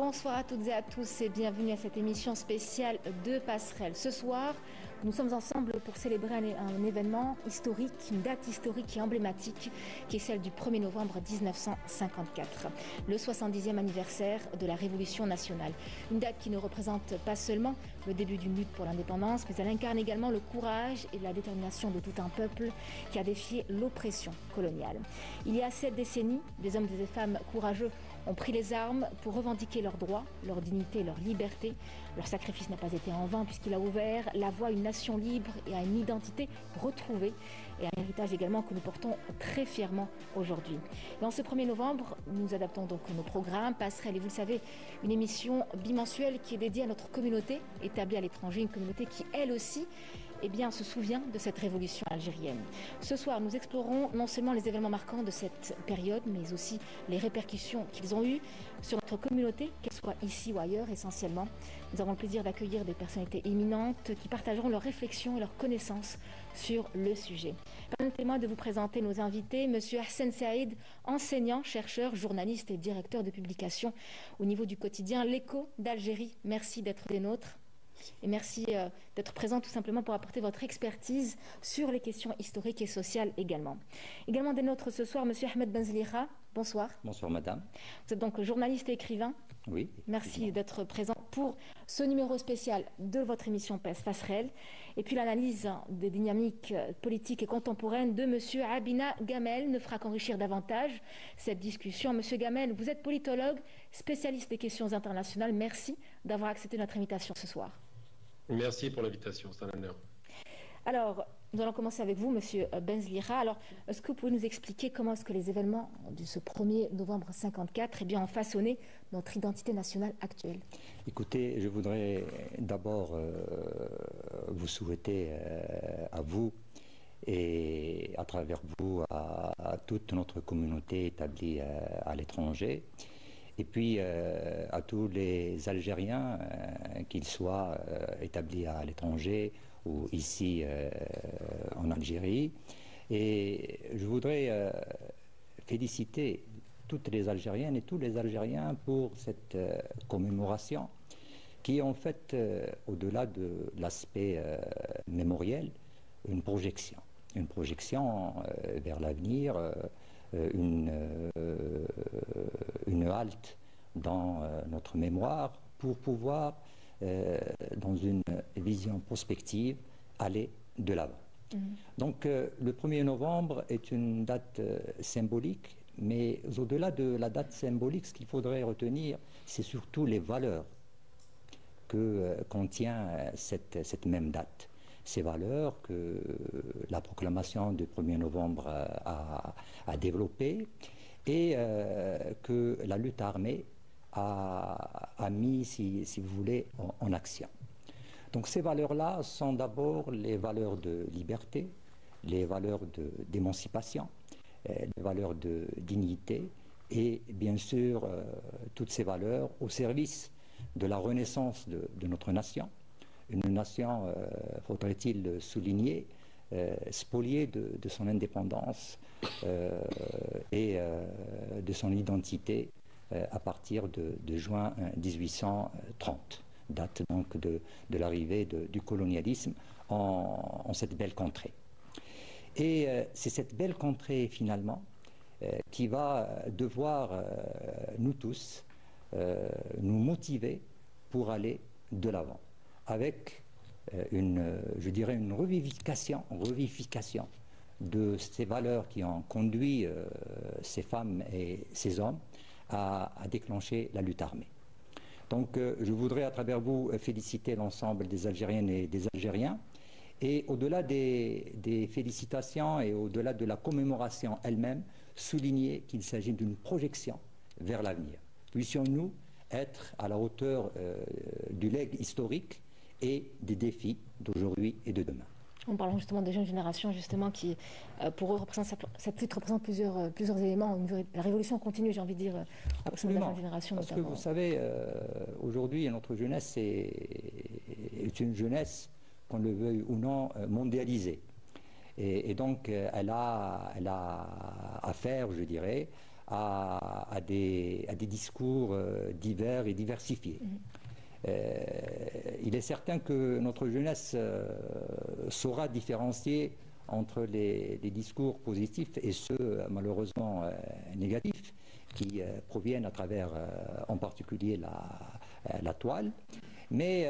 Bonsoir à toutes et à tous et bienvenue à cette émission spéciale de Passerelle. Ce soir, nous sommes ensemble pour célébrer un événement historique, une date historique et emblématique qui est celle du 1er novembre 1954, le 70e anniversaire de la Révolution nationale. Une date qui ne représente pas seulement le début d'une lutte pour l'indépendance, mais elle incarne également le courage et la détermination de tout un peuple qui a défié l'oppression coloniale. Il y a 7 décennies, des hommes et des femmes courageux ont pris les armes pour revendiquer leurs droits, leur dignité, leur liberté. Leur sacrifice n'a pas été en vain puisqu'il a ouvert la voie à une nation libre et à une identité retrouvée et à un héritage également que nous portons très fièrement aujourd'hui. Dans ce 1er novembre, nous adaptons donc nos programmes, Passerelle, et vous le savez, une émission bimensuelle qui est dédiée à notre communauté établie à l'étranger, une communauté qui, elle aussi, se souvient de cette révolution algérienne. Ce soir, nous explorons non seulement les événements marquants de cette période, mais aussi les répercussions qu'ils ont eues sur notre communauté, qu'elle soit ici ou ailleurs essentiellement. Nous avons le plaisir d'accueillir des personnalités éminentes qui partageront leurs réflexions et leurs connaissances sur le sujet. Permettez-moi de vous présenter nos invités. Monsieur Hassen Saïd, enseignant, chercheur, journaliste et directeur de publication au niveau du quotidien L'Écho d'Algérie. Merci d'être des nôtres. Et merci d'être présent tout simplement pour apporter votre expertise sur les questions historiques et sociales également. Également des nôtres ce soir, Monsieur Ahmed Benzlira. Bonsoir. Bonsoir madame. Vous êtes donc journaliste et écrivain. Oui. Merci d'être présent pour ce numéro spécial de votre émission Passerelle. Et puis l'analyse des dynamiques politiques et contemporaines de Monsieur Abina Gamel ne fera qu'enrichir davantage cette discussion. Monsieur Gamel, vous êtes politologue, spécialiste des questions internationales. Merci d'avoir accepté notre invitation ce soir. Merci pour l'invitation, c'est un honneur. Alors, nous allons commencer avec vous, Monsieur Benzlira. Alors, est-ce que vous pouvez nous expliquer comment est-ce que les événements de ce 1er novembre 1954 ont façonné notre identité nationale actuelle? Écoutez, je voudrais d'abord vous souhaiter à vous et à travers vous à toute notre communauté établie à l'étranger, et puis à tous les Algériens, qu'ils soient établis à l'étranger ou ici en Algérie. Et je voudrais féliciter toutes les Algériennes et tous les Algériens pour cette commémoration qui est en fait, au-delà de l'aspect mémoriel, une projection vers l'avenir, une halte dans notre mémoire pour pouvoir, dans une vision prospective, aller de l'avant. Donc le 1er novembre est une date symbolique, mais au-delà de la date symbolique, ce qu'il faudrait retenir, c'est surtout les valeurs que contient cette même date. Ces valeurs que la proclamation du 1er novembre a développées et que la lutte armée a mis, si vous voulez, en action. Donc ces valeurs-là sont d'abord les valeurs de liberté, les valeurs d'émancipation, les valeurs de dignité et bien sûr toutes ces valeurs au service de la renaissance de notre nation. Une nation, faudrait-il le souligner, spoliée de son indépendance et de son identité à partir de juin 1830, date donc de l'arrivée du colonialisme en cette belle contrée. Et c'est cette belle contrée finalement qui va devoir, nous tous, nous motiver pour aller de l'avant, avec je dirais une revivification de ces valeurs qui ont conduit ces femmes et ces hommes à déclencher la lutte armée. Donc je voudrais à travers vous féliciter l'ensemble des Algériennes et des Algériens, et au-delà des félicitations et au-delà de la commémoration elle-même, souligner qu'il s'agit d'une projection vers l'avenir. Puissions-nous être à la hauteur du legs historique et des défis d'aujourd'hui et de demain. En parlant justement des jeunes générations, justement, qui pour eux cette lutte représente plusieurs éléments. La révolution continue, j'ai envie de dire, au sein de la jeune génération. Parce notamment. Que vous savez, aujourd'hui, notre jeunesse est une jeunesse, qu'on le veuille ou non, mondialisée. Et donc, elle a affaire, je dirais, à des discours divers et diversifiés. Il est certain que notre jeunesse saura différencier entre les discours positifs et ceux malheureusement négatifs qui proviennent à travers en particulier la toile. Mais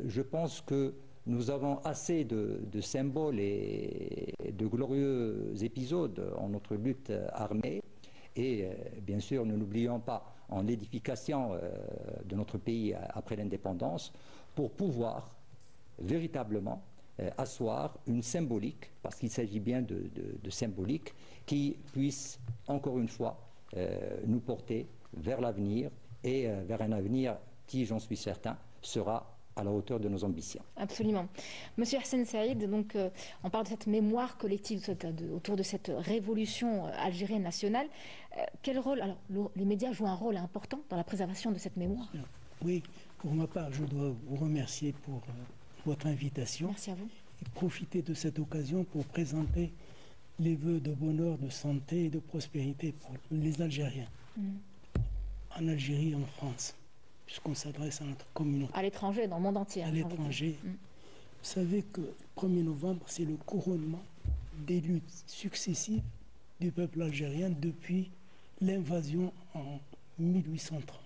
je pense que nous avons assez de symboles et de glorieux épisodes en notre lutte armée. Et bien sûr, nous n'oublions pas en l'édification de notre pays après l'indépendance pour pouvoir véritablement asseoir une symbolique, parce qu'il s'agit bien de symbolique, qui puisse encore une fois nous porter vers l'avenir et vers un avenir qui, j'en suis certain, sera à la hauteur de nos ambitions. Absolument. Monsieur Hassen Saïd, donc, on parle de cette mémoire collective autour de cette révolution algérienne nationale. Quel rôle, alors, les médias jouent un rôle important dans la préservation de cette mémoire? Oui, pour ma part, je dois vous remercier pour votre invitation. Merci à vous. Et profiter de cette occasion pour présenter les vœux de bonheur, de santé et de prospérité pour les Algériens. En Algérie et en France, puisqu'on s'adresse à notre communauté. À l'étranger, dans le monde entier. À l'étranger. Vous savez que le 1er novembre, c'est le couronnement des luttes successives du peuple algérien depuis l'invasion en 1830.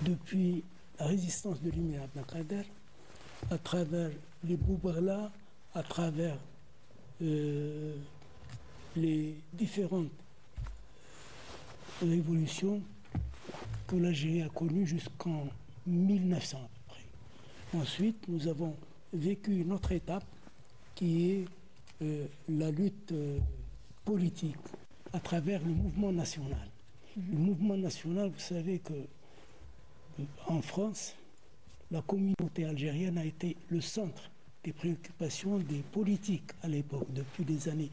Depuis la résistance de l'Émir Abdelkader, à travers les Boubarla, à travers les différentes révolutions que l'Algérie a connues jusqu'en 1900 à peu près. Ensuite, nous avons vécu une autre étape qui est la lutte politique à travers le mouvement national. Le mouvement national, vous savez que en France, la communauté algérienne a été le centre des préoccupations des politiques à l'époque, depuis les années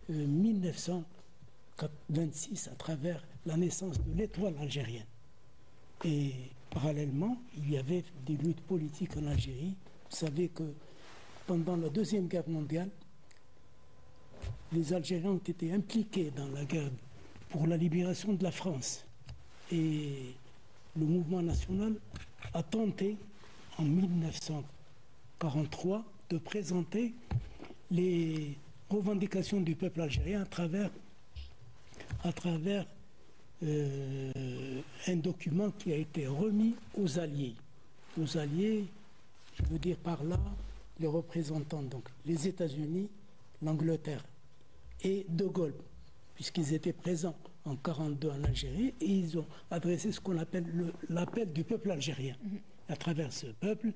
1926, à travers la naissance de l'étoile algérienne. Et parallèlement, il y avait des luttes politiques en Algérie. Vous savez que pendant la Deuxième Guerre mondiale, les Algériens ont été impliqués dans la guerre pour la libération de la France. Et le mouvement national a tenté, en 1943, de présenter les revendications du peuple algérien à travers un document qui a été remis aux Alliés. Aux Alliés, je veux dire par là, les représentants, donc les États-Unis, l'Angleterre et De Gaulle, puisqu'ils étaient présents en 1942 en Algérie, et ils ont adressé ce qu'on appelle l'appel du peuple algérien. À travers ce peuple,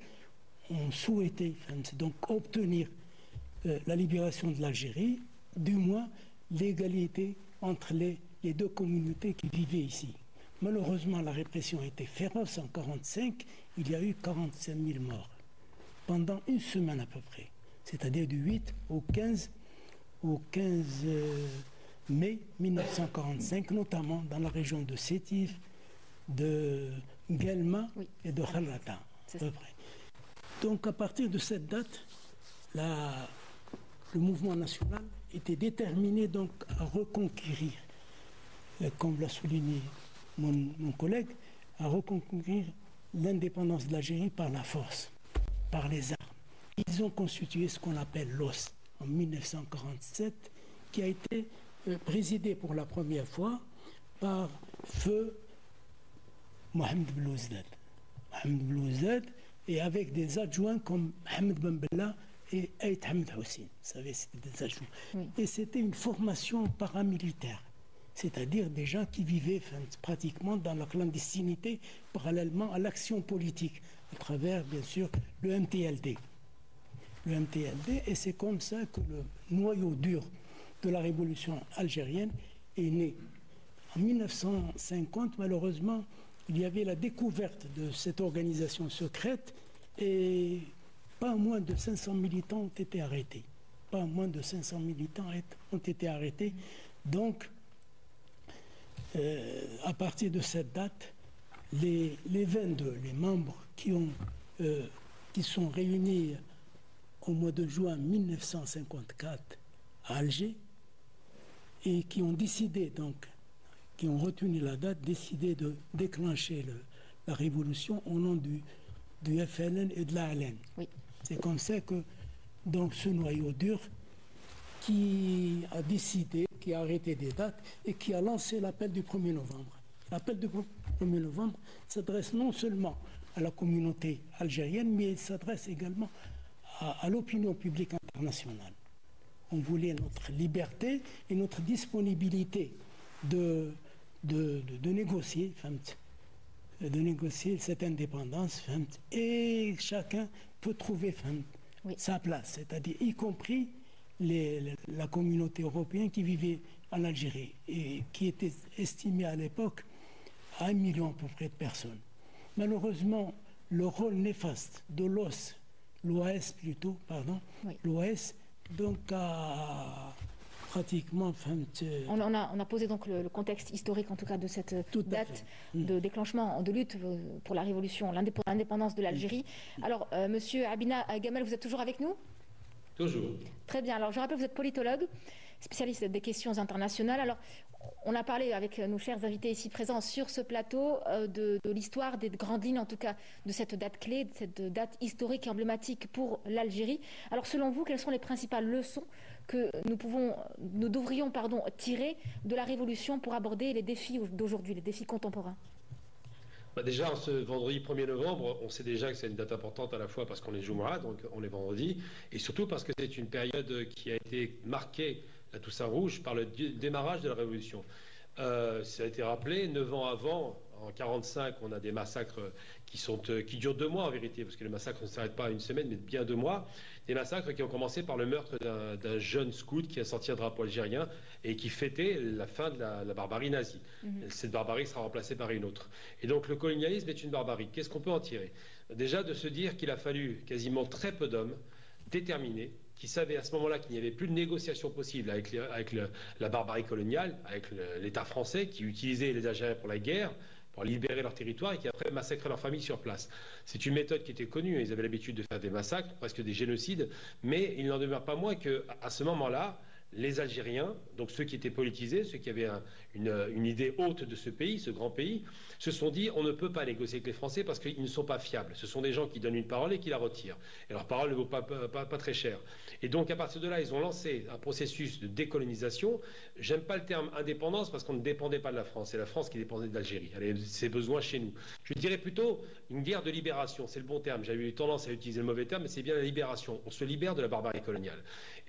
on souhaitait donc obtenir la libération de l'Algérie, du moins l'égalité entre les deux communautés qui vivaient ici. Malheureusement, la répression a été féroce en 1945, il y a eu 45 000 morts, pendant une semaine à peu près, c'est-à-dire du 8 au 15 mai 1945, notamment dans la région de Sétif, de Guelma et de Kharrata, à peu près. Donc à partir de cette date, le mouvement national était déterminé donc à reconquérir, comme l'a souligné mon collègue, à reconquérir l'indépendance de l'Algérie par la force, par les armes. Ils ont constitué ce qu'on appelle l'OS en 1947, qui a été présidé pour la première fois par feu Mohamed Blouzdad. Mohamed Blouzdad, et avec des adjoints comme Mohamed Ben Bella et Aït Hamd Hussein. Vous savez, c'était des adjoints. Et c'était une formation paramilitaire, c'est-à-dire des gens qui vivaient pratiquement dans la clandestinité parallèlement à l'action politique, à travers, bien sûr, le MTLD. Le MTLD, et c'est comme ça que le noyau dur de la révolution algérienne est né. En 1950, malheureusement, il y avait la découverte de cette organisation secrète et pas moins de 500 militants ont été arrêtés. Pas moins de 500 militants ont été arrêtés. Donc, à partir de cette date, les 22, les membres qui sont réunis au mois de juin 1954 à Alger, et qui ont décidé, donc, qui ont retenu la date, décidé de déclencher la révolution au nom du FLN et de l'ALN. Oui. C'est comme ça que donc, ce noyau dur qui a décidé, qui a arrêté des dates et qui a lancé l'appel du 1er novembre. L'appel du 1er novembre s'adresse non seulement à la communauté algérienne, mais il s'adresse également à l'opinion publique internationale. On voulait notre liberté et notre disponibilité de négocier cette indépendance et chacun peut trouver sa place, c'est-à-dire y compris la communauté européenne qui vivait en Algérie et qui était estimée à l'époque à 1 million à peu près de personnes. Malheureusement, le rôle néfaste de l'OAS, l'OAS, donc a pratiquement... On a posé donc le contexte historique, en tout cas, de cette date de déclenchement de lutte pour la révolution, l'indépendance de l'Algérie. Alors, monsieur Abina Gamel, vous êtes toujours avec nous ? Toujours. Très bien. Alors, je rappelle, vous êtes politologue, spécialiste des questions internationales. Alors, on a parlé avec nos chers invités ici présents sur ce plateau de l'histoire, des grandes lignes, en tout cas, de cette date clé, de cette date historique et emblématique pour l'Algérie. Alors, selon vous, quelles sont les principales leçons que nous devrions tirer de la Révolution pour aborder les défis d'aujourd'hui, les défis contemporains ? Déjà, ce vendredi 1er novembre, on sait déjà que c'est une date importante à la fois parce qu'on est Jumu'ah, donc on est vendredi, et surtout parce que c'est une période qui a été marquée, la Toussaint Rouge, par le démarrage de la Révolution. Ça a été rappelé, 9 ans avant, en 1945, on a des massacres qui durent 2 mois en vérité, parce que les massacres ne s'arrêtent pas à 1 semaine, mais bien 2 mois. Des massacres qui ont commencé par le meurtre d'un jeune scout qui a sorti un drapeau algérien et qui fêtait la fin de la barbarie nazie. Cette barbarie sera remplacée par une autre. Et donc le colonialisme est une barbarie. Qu'est-ce qu'on peut en tirer? Déjà de se dire qu'il a fallu quasiment très peu d'hommes déterminés, qui savaient à ce moment-là qu'il n'y avait plus de négociation possible avec la barbarie coloniale, avec l'État français qui utilisait les Algériens pour la guerre, pour libérer leur territoire et qui après massacraient leurs familles sur place. C'est une méthode qui était connue, ils avaient l'habitude de faire des massacres, presque des génocides, mais il n'en demeure pas moins qu'à ce moment-là, les Algériens, donc ceux qui étaient politisés, ceux qui avaient une idée haute de ce pays, ce grand pays, se sont dit on ne peut pas négocier avec les Français parce qu'ils ne sont pas fiables. Ce sont des gens qui donnent une parole et qui la retirent. Et leur parole ne vaut pas très cher. Et donc à partir de là, ils ont lancé un processus de décolonisation. J'aime pas le terme indépendance parce qu'on ne dépendait pas de la France. C'est la France qui dépendait de l'Algérie. Elle avait ses besoins chez nous. Je dirais plutôt une guerre de libération. C'est le bon terme. J'avais eu tendance à utiliser le mauvais terme, mais c'est bien la libération. On se libère de la barbarie coloniale.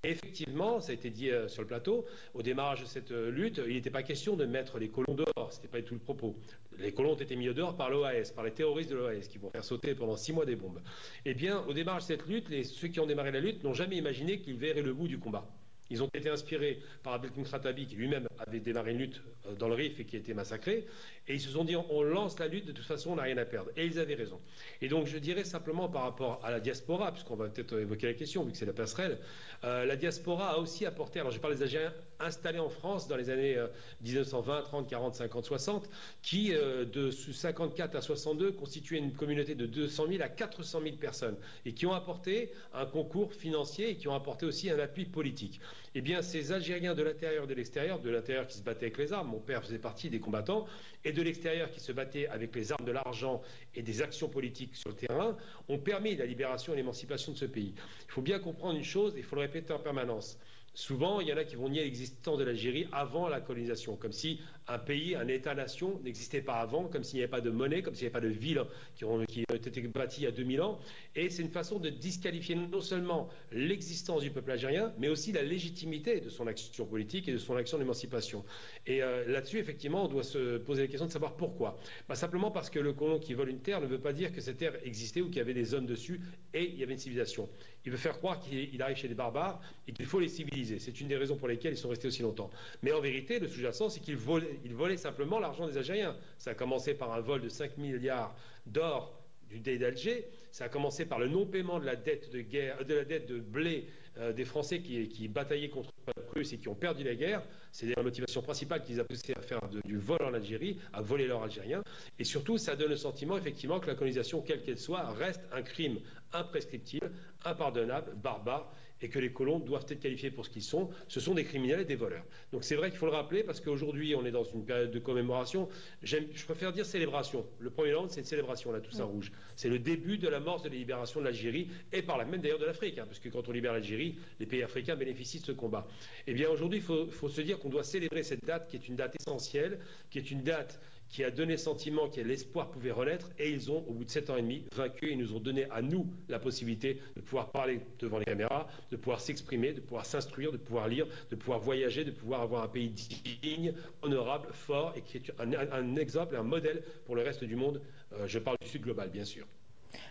Et effectivement, ça a été dit sur le plateau, au démarrage de cette lutte, il n'était pas question de mettre les colons dehors, ce n'était pas du tout le propos. Les colons ont été mis dehors par l'OAS, par les terroristes de l'OAS, qui vont faire sauter pendant 6 mois des bombes. Eh bien, au démarrage de cette lutte, ceux qui ont démarré la lutte n'ont jamais imaginé qu'ils verraient le bout du combat. Ils ont été inspirés par Abdelkrim Khattabi, qui lui-même avait démarré une lutte dans le Rif et qui a été massacré. Et ils se sont dit, on lance la lutte, de toute façon, on n'a rien à perdre. Et ils avaient raison. Et donc, je dirais simplement par rapport à la diaspora, puisqu'on va peut-être évoquer la question, vu que c'est la passerelle, la diaspora a aussi apporté, alors je parle des Algériens installés en France dans les années 1920, 30, 40, 50, 60, qui, de 54 à 62, constituaient une communauté de 200 000 à 400 000 personnes, et qui ont apporté un concours financier et qui ont apporté aussi un appui politique. Eh bien, ces Algériens de l'intérieur et de l'extérieur qui se battaient avec les armes, mon père faisait partie des combattants, et de l'extérieur qui se battaient avec les armes de l'argent et des actions politiques sur le terrain, ont permis la libération et l'émancipation de ce pays. Il faut bien comprendre une chose, et il faut le répéter en permanence. Souvent, il y en a qui vont nier l'existence de l'Algérie avant la colonisation, comme si un pays, un État-nation n'existait pas avant, comme s'il n'y avait pas de monnaie, comme s'il n'y avait pas de villes qui ont été bâties il y a 2000 ans. Et c'est une façon de disqualifier non seulement l'existence du peuple algérien, mais aussi la légitimité de son action politique et de son action d'émancipation. Et là-dessus, effectivement, on doit se poser la question de savoir pourquoi. Simplement parce que le colon qui vole une terre ne veut pas dire que cette terre existait ou qu'il y avait des hommes dessus et il y avait une civilisation. Il veut faire croire qu'il arrive chez des barbares et qu'il faut les civiliser. C'est une des raisons pour lesquelles ils sont restés aussi longtemps. Mais en vérité, le sous-jacent, c'est qu'ils volaient simplement l'argent des Algériens. Ça a commencé par un vol de 5 milliards d'or du Dey d'Alger, Ça a commencé par le non-paiement de la dette de guerre, de la dette de blé des Français qui bataillaient contre les Russes et qui ont perdu la guerre. C'est la motivation principale qui les a poussés à faire du vol en Algérie, à voler l'or algérien. Et surtout, ça donne le sentiment, effectivement, que la colonisation, quelle qu'elle soit, reste un crime imprescriptible, impardonnable, barbare, et que les colons doivent être qualifiés pour ce qu'ils sont. Ce sont des criminels et des voleurs. Donc c'est vrai qu'il faut le rappeler, parce qu'aujourd'hui, on est dans une période de commémoration. Je préfère dire célébration. Le 1er novembre, c'est une célébration, la Toussaint Rouge. C'est le début de l'amorce de la libération de l'Algérie, et par là même d'ailleurs de l'Afrique, parce que quand on libère l'Algérie, les pays africains bénéficient de ce combat. Eh bien aujourd'hui, il faut se dire qu'on doit célébrer cette date, qui est une date essentielle, qui est une date qui a donné le sentiment que l'espoir pouvait renaître, et ils ont, au bout de 7 ans et demi, vaincu et nous ont donné à nous la possibilité de pouvoir parler devant les caméras, de pouvoir s'exprimer, de pouvoir s'instruire, de pouvoir lire, de pouvoir voyager, de pouvoir avoir un pays digne, honorable, fort, et qui est un exemple et un modèle pour le reste du monde. Je parle du Sud global, bien sûr.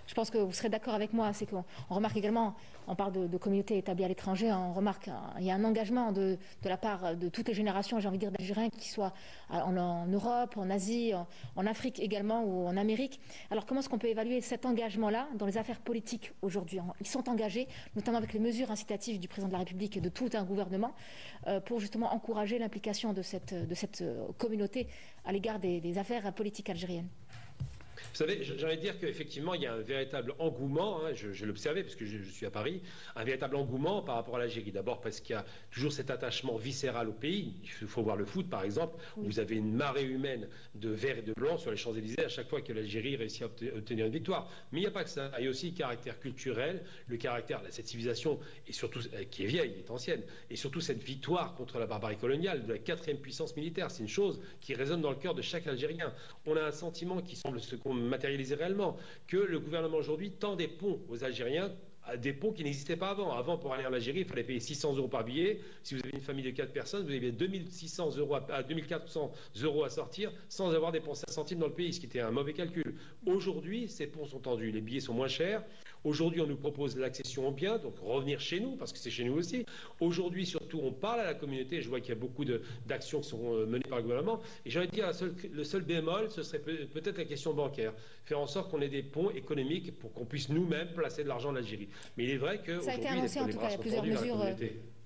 Je pense que vous serez d'accord avec moi, c'est qu'on remarque également, on parle de communautés établies à l'étranger, on remarque qu'il y a un engagement de la part de toutes les générations, j'ai envie de dire d'Algériens, qui soient en Europe, en Asie, en Afrique également ou en Amérique. Alors comment est-ce qu'on peut évaluer cet engagement-là dans les affaires politiques aujourd'hui? Ils sont engagés, notamment avec les mesures incitatives du président de la République et de tout un gouvernement, pour justement encourager l'implication de cette communauté à l'égard des affaires politiques algériennes. Vous savez, j'ai envie de dire qu'effectivement, il y a un véritable engouement, hein, je l'observais parce que je suis à Paris, un véritable engouement par rapport à l'Algérie. D'abord parce qu'il y a toujours cet attachement viscéral au pays. Il faut voir le foot, par exemple, où vous avez une marée humaine de vert et de blanc sur les Champs-Élysées à chaque fois que l'Algérie réussit à obtenir une victoire. Mais il n'y a pas que ça. Il y a aussi le caractère culturel, le caractère, cette civilisation, et surtout, qui est vieille, qui est ancienne, et surtout cette victoire contre la barbarie coloniale de la 4e puissance militaire. C'est une chose qui résonne dans le cœur de chaque Algérien. On a un sentiment qui semble se matérialiser réellement, que le gouvernement aujourd'hui tend des ponts aux Algériens, des ponts qui n'existaient pas avant. Avant, pour aller en Algérie, il fallait payer 600 € par billet. Si vous avez une famille de 4 personnes, vous avez 2400 € à sortir sans avoir dépensé un centime dans le pays, ce qui était un mauvais calcul. Aujourd'hui, ces ponts sont tendus, les billets sont moins chers. Aujourd'hui, on nous propose l'accession aux biens, donc revenir chez nous, parce que c'est chez nous aussi. Aujourd'hui, surtout, on parle à la communauté. Je vois qu'il y a beaucoup d'actions qui sont menées par le gouvernement. Et j'ai envie de dire, le seul bémol, ce serait peut-être la question bancaire. Faire en sorte qu'on ait des ponts économiques pour qu'on puisse nous-mêmes placer de l'argent en Algérie. Mais il est vrai que ça a été annoncé, en tout cas, il y a plusieurs mesures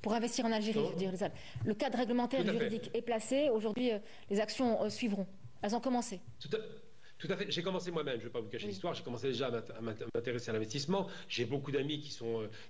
pour investir en Algérie. Je veux dire, le cadre réglementaire juridique est placé. Aujourd'hui, les actions suivront. Elles ont commencé. Tout à fait. J'ai commencé moi-même, je ne vais pas vous cacher l'histoire, j'ai commencé déjà à m'intéresser à l'investissement. J'ai beaucoup d'amis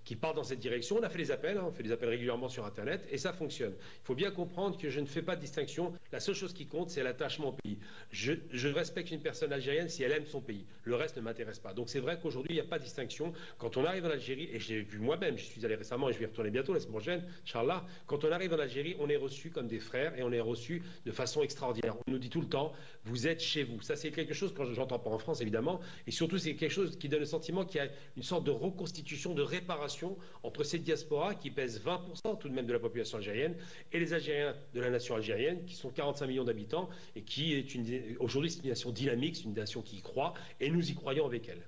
qui partent dans cette direction. On a fait des appels, on fait des appels régulièrement sur Internet et ça fonctionne. Il faut bien comprendre que je ne fais pas de distinction. La seule chose qui compte, c'est l'attachement au pays. Je respecte une personne algérienne si elle aime son pays. Le reste ne m'intéresse pas. Donc c'est vrai qu'aujourd'hui, il n'y a pas de distinction. Quand on arrive en Algérie, et j'ai vu moi-même, je suis allé récemment et je vais y retourner bientôt la semaine prochaine, Inch'Allah, quand on arrive en Algérie, on est reçu comme des frères et on est reçu de façon extraordinaire. On nous dit tout le temps, vous êtes chez vous. Ça, c'est quelque chose que je n'entends pas en France, évidemment, et surtout, c'est quelque chose qui donne le sentiment qu'il y a une sorte de reconstitution, de réparation entre cette diaspora qui pèse 20% tout de même de la population algérienne et les Algériens de la nation algérienne, qui sont 45 millions d'habitants et qui est aujourd'hui, c'est une nation dynamique, c'est une nation qui y croit, et nous y croyons avec elle.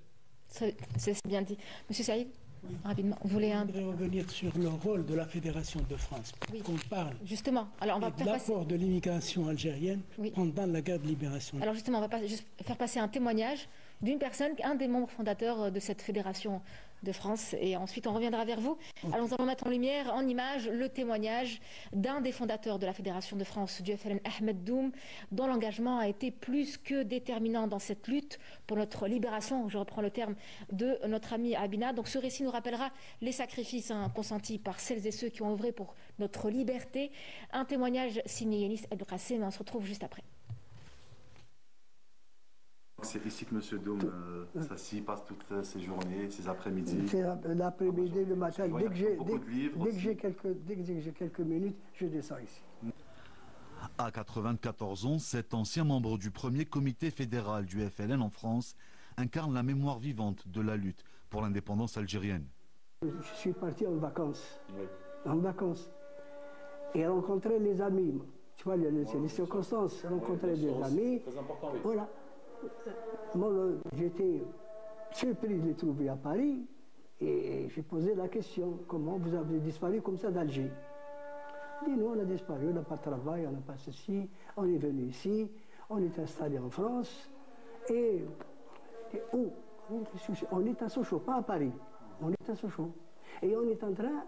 C'est bien dit. Monsieur Saïd, rapidement, vous voulez Je voudrais revenir sur le rôle de la Fédération de France. Oui. Qu'on parle justement. Alors, on va de l'apport de l'immigration algérienne pendant la guerre de libération. Alors justement, on va juste faire passer un témoignage d'une personne, un des membres fondateurs de cette Fédération de France, et ensuite on reviendra vers vous. Alors nous allons mettre en lumière, en image, le témoignage d'un des fondateurs de la Fédération de France, du FLN, Ahmed Doum, dont l'engagement a été plus que déterminant dans cette lutte pour notre libération, je reprends le terme de notre ami Abina. Donc ce récit nous rappellera les sacrifices consentis par celles et ceux qui ont œuvré pour notre liberté. Un témoignage signé Yanis Abdelkassem, mais on se retrouve juste après. C'est ici que M. Doum s'assit, passe toutes ses journées, ses après-midi. C'est l'après-midi, le matin. Dès que j'ai quelques minutes, je descends ici. À 94 ans, cet ancien membre du premier comité fédéral du FLN en France incarne la mémoire vivante de la lutte pour l'indépendance algérienne. Je suis parti en vacances. En vacances. Et rencontrer les amis. Tu vois, c'est les circonstances. Rencontrer des amis. Très important, oui. Voilà. Moi, j'étais surpris de les trouver à Paris et j'ai posé la question, comment vous avez disparu comme ça d'Alger? Il dit, nous, on a disparu, on n'a pas de travail, on n'a pas ceci, on est venu ici, on est installé en France, et où? On est à Sochaux, pas à Paris. On est à Sochaux. Et on est en train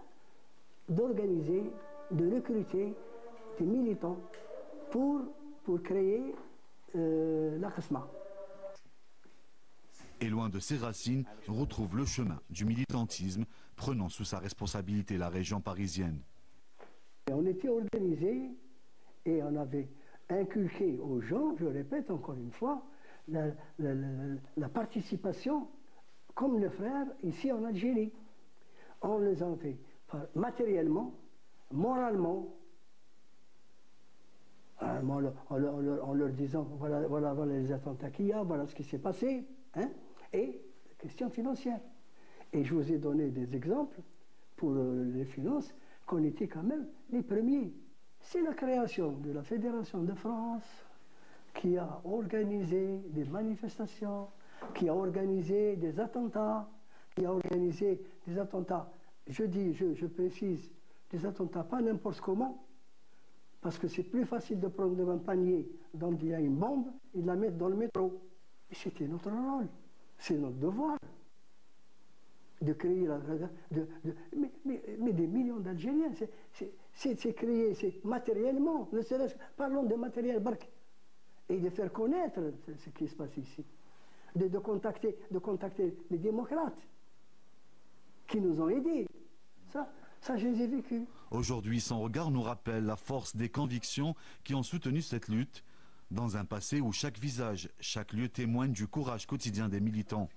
d'organiser, de recruter des militants pour créer la KHSMA. Et loin de ses racines, retrouve le chemin du militantisme, prenant sous sa responsabilité la région parisienne. On était organisés et on avait inculqué aux gens, je répète encore une fois, la participation comme les frères ici en Algérie. On les a fait matériellement, moralement, en leur disant voilà les attentats qu'il y a, voilà ce qui s'est passé, hein, et question financière. Et je vous ai donné des exemples pour les finances, qu'on était quand même les premiers. C'est la création de la Fédération de France qui a organisé des manifestations, qui a organisé des attentats, je précise, des attentats pas n'importe comment, parce que c'est plus facile de prendre un panier dont il y a une bombe et de la mettre dans le métro. Et c'était notre rôle, c'est notre devoir de créer mais des millions d'Algériens, c'est créé, c'est matériellement, ne serait-ce que, parlons de matériel barque, et de faire connaître ce qui se passe ici, de contacter les démocrates qui nous ont aidés. Ça, je les ai vécus. Aujourd'hui, son regard nous rappelle la force des convictions qui ont soutenu cette lutte, dans un passé où chaque visage, chaque lieu témoigne du courage quotidien des militants.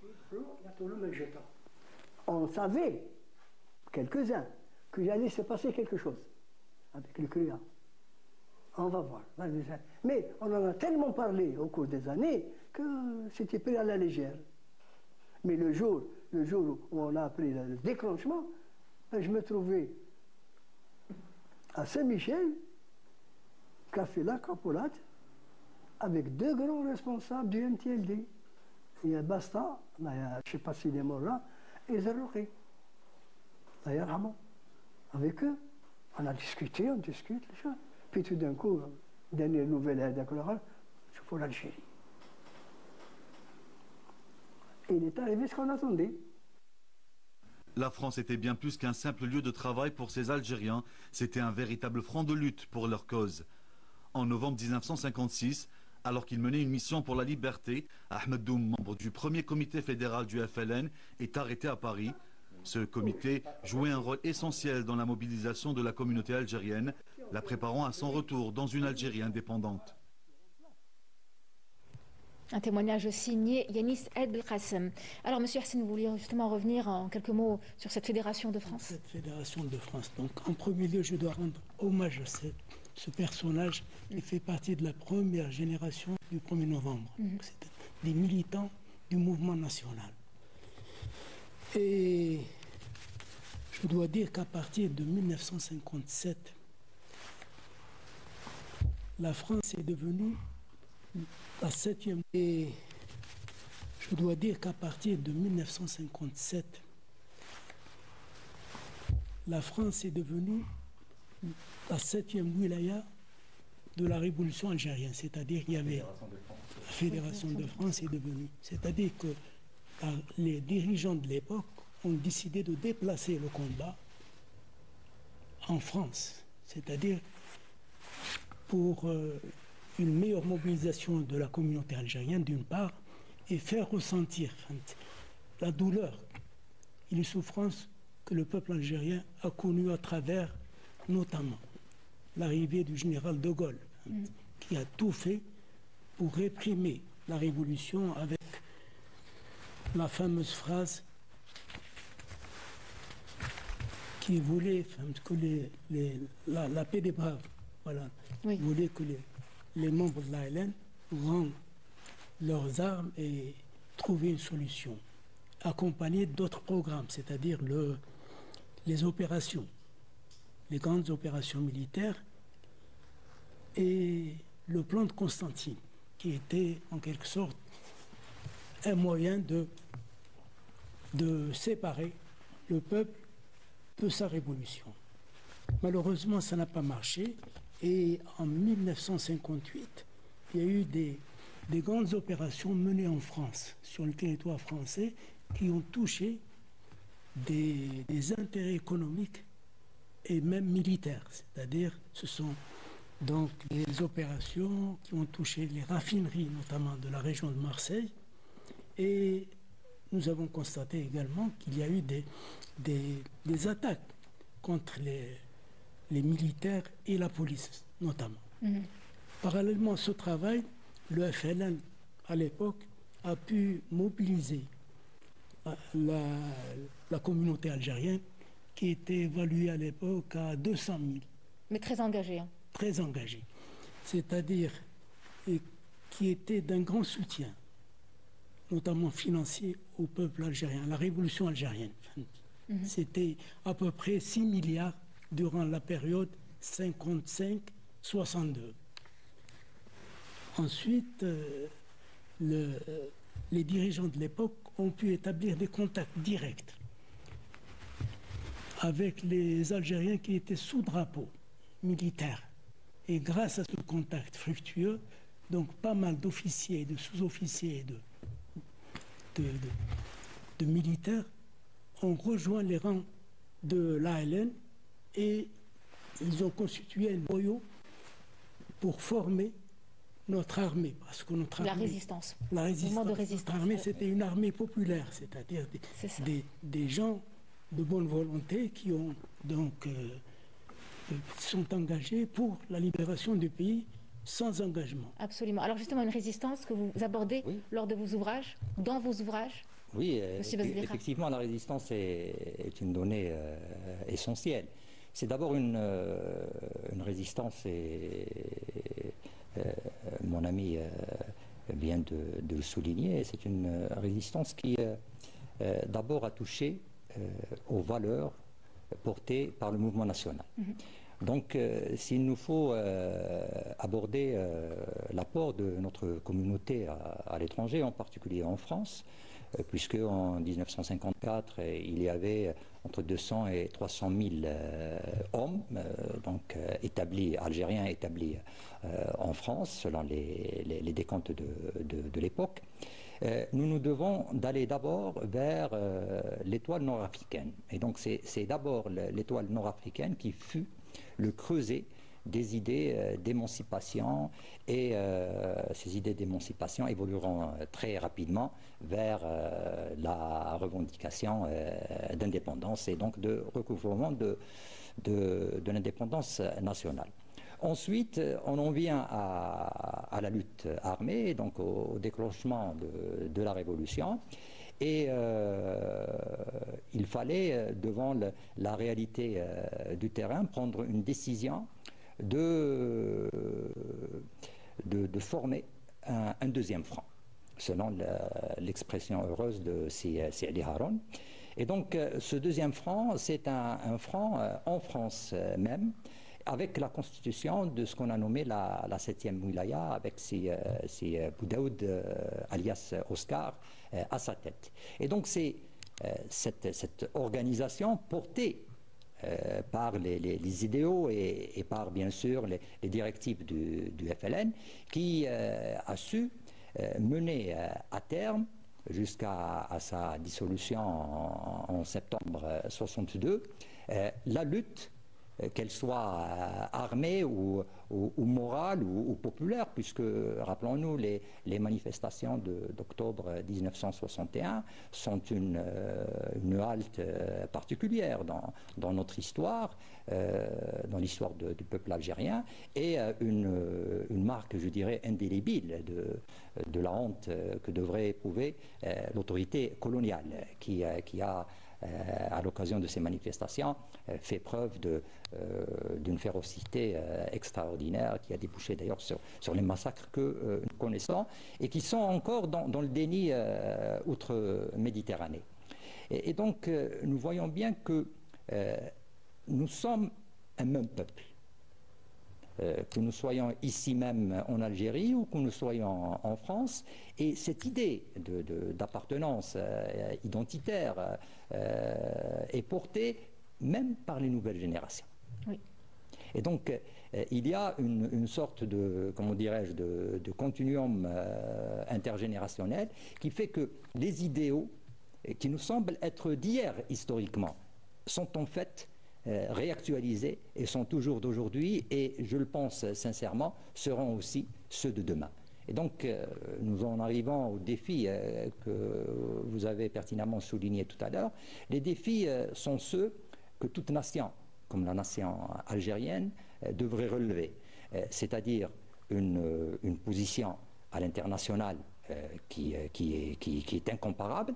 On savait, quelques-uns, qu'il allait se passer quelque chose avec le CRUA. On va voir. Mais on en a tellement parlé au cours des années que c'était pris à la légère. Mais le jour où on a appris le déclenchement, je me trouvais à Saint-Michel, café La Capolate, avec deux grands responsables du MTLD. Il y a Basta, je ne sais pas s'il est mort là, et Zarrouki. D'ailleurs, avec eux, on a discuté, on discute, les choses. Puis tout d'un coup, dernière nouvelle, c'est pour l'Algérie. Et il est arrivé ce qu'on attendait. La France était bien plus qu'un simple lieu de travail pour ces Algériens, c'était un véritable front de lutte pour leur cause. En novembre 1956, alors qu'il menait une mission pour la liberté, Ahmed Doum, membre du premier comité fédéral du FLN, est arrêté à Paris. Ce comité jouait un rôle essentiel dans la mobilisation de la communauté algérienne, la préparant à son retour dans une Algérie indépendante. Un témoignage signé Yanis El-Qassem. Alors, Monsieur Hassine, vous vouliez justement revenir en quelques mots sur cette Fédération de France. Cette Fédération de France. Donc, en premier lieu, je dois rendre hommage à ce personnage qui fait partie de la première génération du 1er novembre. C'était des militants du mouvement national. Et je dois dire qu'à partir de 1957, la France est devenue la 7e. Et je dois dire qu'à partir de 1957, la France est devenue la 7e wilaya de la révolution algérienne. C'est-à-dire qu'il y avait la Fédération de France est devenue. C'est-à-dire que les dirigeants de l'époque ont décidé de déplacer le combat en France. C'est-à-dire pour une meilleure mobilisation de la communauté algérienne d'une part et faire ressentir la douleur et les souffrances que le peuple algérien a connues à travers notamment l'arrivée du général de Gaulle qui a tout fait pour réprimer la révolution avec la fameuse phrase qui voulait que la paix des braves, voilà, voulait que les membres de l'ALN rendent leurs armes et trouver une solution, accompagnée d'autres programmes, c'est-à-dire les opérations, les grandes opérations militaires et le plan de Constantine, qui était en quelque sorte un moyen de séparer le peuple de sa révolution. Malheureusement, ça n'a pas marché. Et en 1958, il y a eu des grandes opérations menées en France, sur le territoire français, qui ont touché des intérêts économiques et même militaires. C'est-à-dire, ce sont donc des opérations qui ont touché les raffineries, notamment de la région de Marseille. Et nous avons constaté également qu'il y a eu des attaques contre les militaires et la police, notamment. Parallèlement à ce travail, le FLN, à l'époque, a pu mobiliser la communauté algérienne, qui était évaluée à l'époque à 200 000. Mais très engagé. Hein. Très engagé. C'est-à-dire qui était d'un grand soutien, notamment financier, au peuple algérien, à la révolution algérienne. C'était à peu près 6 milliards durant la période 55-62. Ensuite, les dirigeants de l'époque ont pu établir des contacts directs avec les Algériens qui étaient sous drapeau militaire. Et grâce à ce contact fructueux, donc pas mal d'officiers, de sous-officiers et de militaires ont rejoint les rangs de l'ALN et ils ont constitué un noyau pour former notre armée, parce que notre armée, la résistance. De résistance. Notre armée, c'était une armée populaire, c'est-à-dire des gens de bonne volonté qui ont donc sont engagés pour la libération du pays sans engagement. Absolument. Alors justement, une résistance que vous abordez lors de vos ouvrages, dans vos ouvrages. Oui, effectivement, la résistance est une donnée essentielle. C'est d'abord une résistance, et mon ami vient de le souligner, c'est une résistance qui d'abord a touché aux valeurs portées par le mouvement national. Donc, s'il nous faut aborder l'apport de notre communauté à l'étranger, en particulier en France, puisque en 1954, il y avait entre 200 et 300 000 hommes donc, algériens établis en France, selon les décomptes de l'époque. Nous nous devons d'aller d'abord vers l'étoile nord-africaine. Et donc c'est d'abord l'étoile nord-africaine qui fut le creuset des idées d'émancipation, et ces idées d'émancipation évolueront très rapidement vers la revendication d'indépendance et donc de recouvrement de l'indépendance nationale. Ensuite, on en vient à la lutte armée, donc au déclenchement de la Révolution. Et il fallait, devant la réalité du terrain, prendre une décision de former un deuxième front, selon l'expression heureuse de Sidi Haroun. Et donc, ce deuxième front, c'est un front en France même, avec la constitution de ce qu'on a nommé la 7e wilaya, avec ses Boudaoud, alias Oscar, à sa tête. Et donc c'est cette organisation portée par les idéaux et par bien sûr les directives du FLN qui a su mener à terme jusqu'à sa dissolution en septembre 1962 la lutte, qu'elle soit armée ou morale ou populaire, puisque, rappelons-nous, les manifestations d'octobre 1961 sont une halte particulière dans notre histoire, dans l'histoire du peuple algérien, et une marque, je dirais, indélébile de la honte que devrait éprouver l'autorité coloniale qui a à l'occasion de ces manifestations, fait preuve d'une férocité extraordinaire qui a débouché d'ailleurs sur les massacres que nous connaissons et qui sont encore dans le déni outre-Méditerranée. Et donc, nous voyons bien que nous sommes un même peuple. Que nous soyons ici même en Algérie ou que nous soyons en France. Et cette idée d'appartenance identitaire est portée même par les nouvelles générations. Oui. Et donc, il y a une sorte de, comment dirais-je, de continuum intergénérationnel qui fait que les idéaux, qui nous semblent être d'hier historiquement, sont en fait réactualisés et sont toujours d'aujourd'hui et, je le pense sincèrement, seront aussi ceux de demain. Et donc, nous en arrivons aux défis que vous avez pertinemment soulignés tout à l'heure. Les défis sont ceux que toute nation, comme la nation algérienne, devrait relever, c'est-à-dire une position à l'international qui est incomparable,